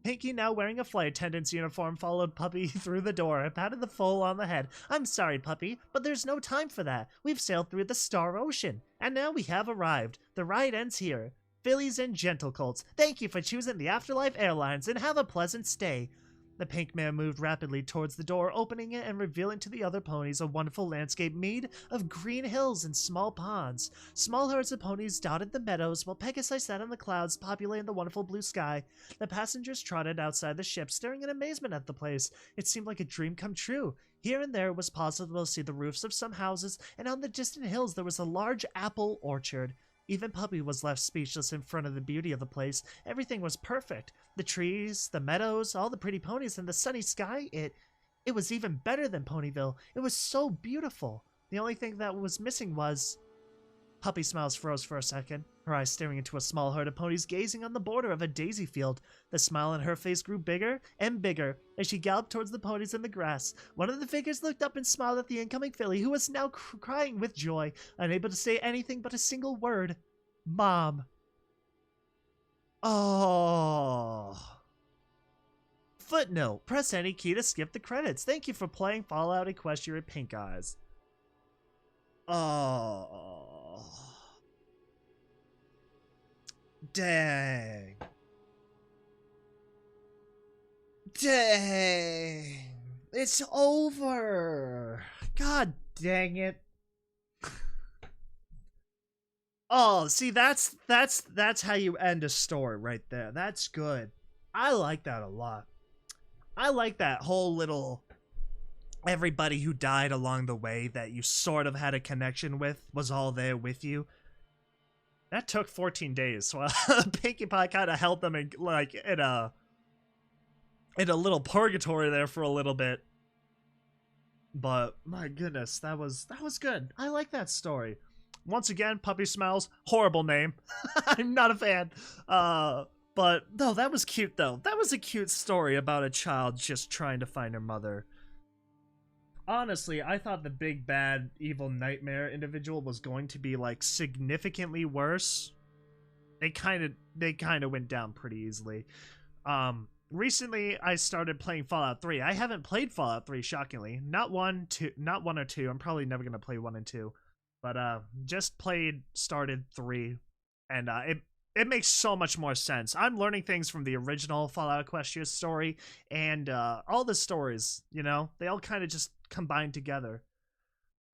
Pinky, now wearing a flight attendant's uniform, followed Puppy through the door and patted the foal on the head. I'm sorry, Puppy, but there's no time for that. We've sailed through the Star Ocean, and now we have arrived. The ride ends here. Fillies and gentle colts, thank you for choosing the Afterlife Airlines, and have a pleasant stay. The pink mare moved rapidly towards the door, opening it and revealing to the other ponies a wonderful landscape made of green hills and small ponds. Small herds of ponies dotted the meadows, while Pegasi sat on the clouds populating the wonderful blue sky. The passengers trotted outside the ship, staring in amazement at the place. It seemed like a dream come true. Here and there it was possible to see the roofs of some houses, and on the distant hills there was a large apple orchard. Even Puppy was left speechless in front of the beauty of the place. Everything was perfect. The trees, the meadows, all the pretty ponies, and the sunny sky. It was even better than Ponyville. It was so beautiful. The only thing that was missing was... Puppysmiles froze for a second, her eyes staring into a small herd of ponies gazing on the border of a daisy field. The smile on her face grew bigger and bigger as she galloped towards the ponies in the grass. One of the figures looked up and smiled at the incoming filly, who was now crying with joy, unable to say anything but a single word. Mom. Oh. Footnote. Press any key to skip the credits. Thank you for playing Fallout Equestria Pink Eyes. Oh. Dang. Dang. It's over. God dang it. Oh, see, that's how you end a story right there. That's good. I like that a lot. I like that whole little everybody who died along the way that you sort of had a connection with was all there with you. That took 14 days, so Pinkie Pie kind of held them in, like, in a little purgatory there for a little bit. But my goodness, that was good. I like that story. Once again, Puppysmiles, horrible name. I'm not a fan. But no, that was cute though. That was a cute story about a child just trying to find her mother. Honestly, I thought the big bad evil nightmare individual was going to be like significantly worse. They kind of went down pretty easily. Recently I started playing Fallout 3. I haven't played Fallout 3, shockingly. Not 1 or 2. I'm probably never going to play 1 and 2. But just started 3, and it makes so much more sense. I'm learning things from the original Fallout Equestria story, and all the stories, you know, they all kind of just combine together.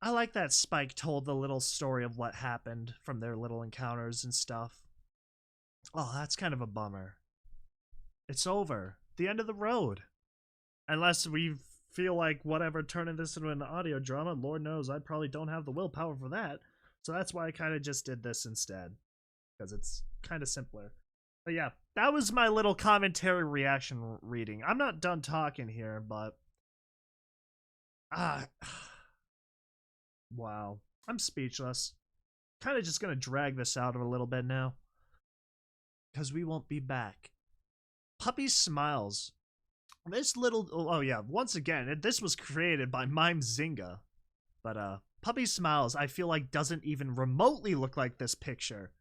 I like that Spike told the little story of what happened from their little encounters and stuff. Oh, that's kind of a bummer. It's over. The end of the road. Unless we feel like whatever turning this into an audio drama, Lord knows I probably don't have the willpower for that. So that's why I kind of just did this instead. Because it's kind of simpler. But yeah, that was my little commentary reaction reading. I'm not done talking here, but... wow. I'm speechless. Kind of just gonna drag this out a little bit now. Because we won't be back. Puppysmiles. This little... oh yeah, once again, this was created by Mimezinga. But Puppysmiles, I feel like doesn't even remotely look like this picture.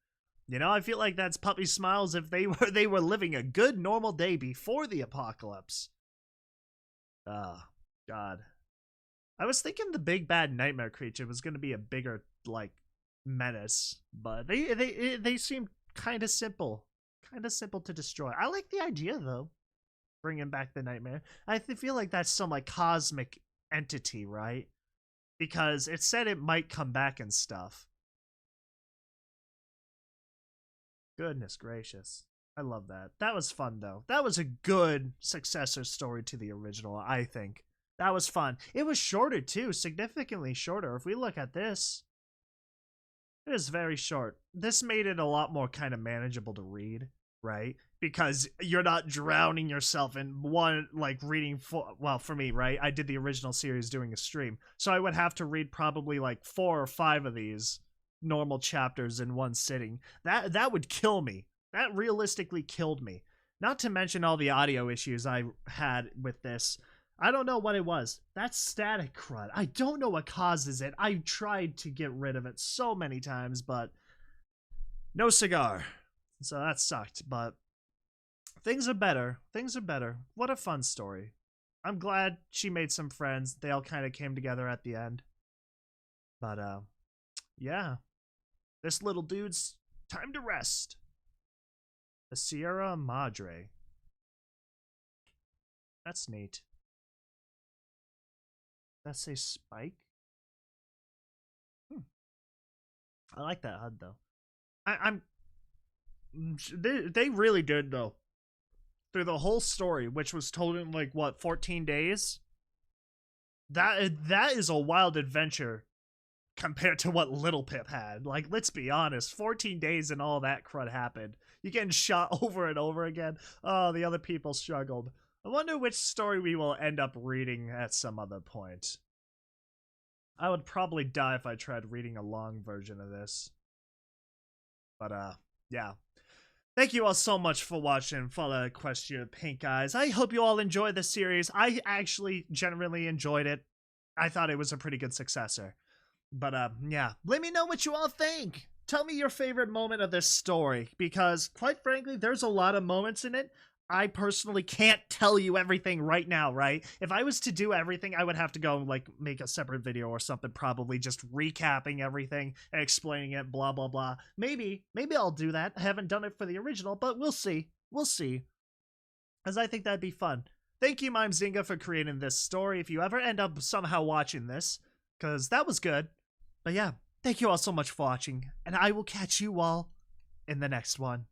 You know, I feel like that's Puppysmiles if they were living a good normal day before the apocalypse. Oh, God. I was thinking the big bad nightmare creature was going to be a bigger, like, menace, but they seem kind of simple. Kind of simple to destroy. I like the idea, though. Bringing back the nightmare. I feel like that's some, like, cosmic entity, right? Because it said it might come back and stuff. Goodness gracious. I love that. That was fun, though. That was a good successor story to the original, I think. That was fun. It was shorter, too. Significantly shorter. If we look at this, it is very short. This made it a lot more kind of manageable to read. right? Because you're not drowning yourself in one, like, reading well, for me, right? I did the original series doing a stream, so I would have to read probably like 4 or 5 of these normal chapters in one sitting. That would kill me. That realistically killed me. Not to mention all the audio issues I had with this. I don't know what it was. That static crud. I don't know what causes it. I tried to get rid of it so many times, but no cigar. So that sucked, but things are better. Things are better. What a fun story. I'm glad she made some friends. They all kind of came together at the end. But, yeah. This little dude's time to rest. The Sierra Madre. That's neat. That's a spike? I like that HUD, though. I'm... They really did, though. Through the whole story, which was told in, like, what, 14 days? That is a wild adventure compared to what Little Pip had. Like, let's be honest, 14 days and all that crud happened. You getting shot over and over again. Oh, the other people struggled. I wonder which story we will end up reading at some other point. I would probably die if I tried reading a long version of this. But, yeah. Thank you all so much for watching Fallout Equestria Pink Eyes. I hope you all enjoyed the series. I actually genuinely enjoyed it. I thought it was a pretty good successor. But, yeah. Let me know what you all think. Tell me your favorite moment of this story, because, quite frankly, there's a lot of moments in it. I personally can't tell you everything right now, right? If I was to do everything, I would have to go, like, make a separate video or something, probably just recapping everything and explaining it, blah, blah, blah. Maybe I'll do that. I haven't done it for the original, but we'll see. We'll see. Because I think that'd be fun. Thank you, Mimezinga, for creating this story. If you ever end up somehow watching this, because that was good. But yeah, thank you all so much for watching, and I will catch you all in the next one.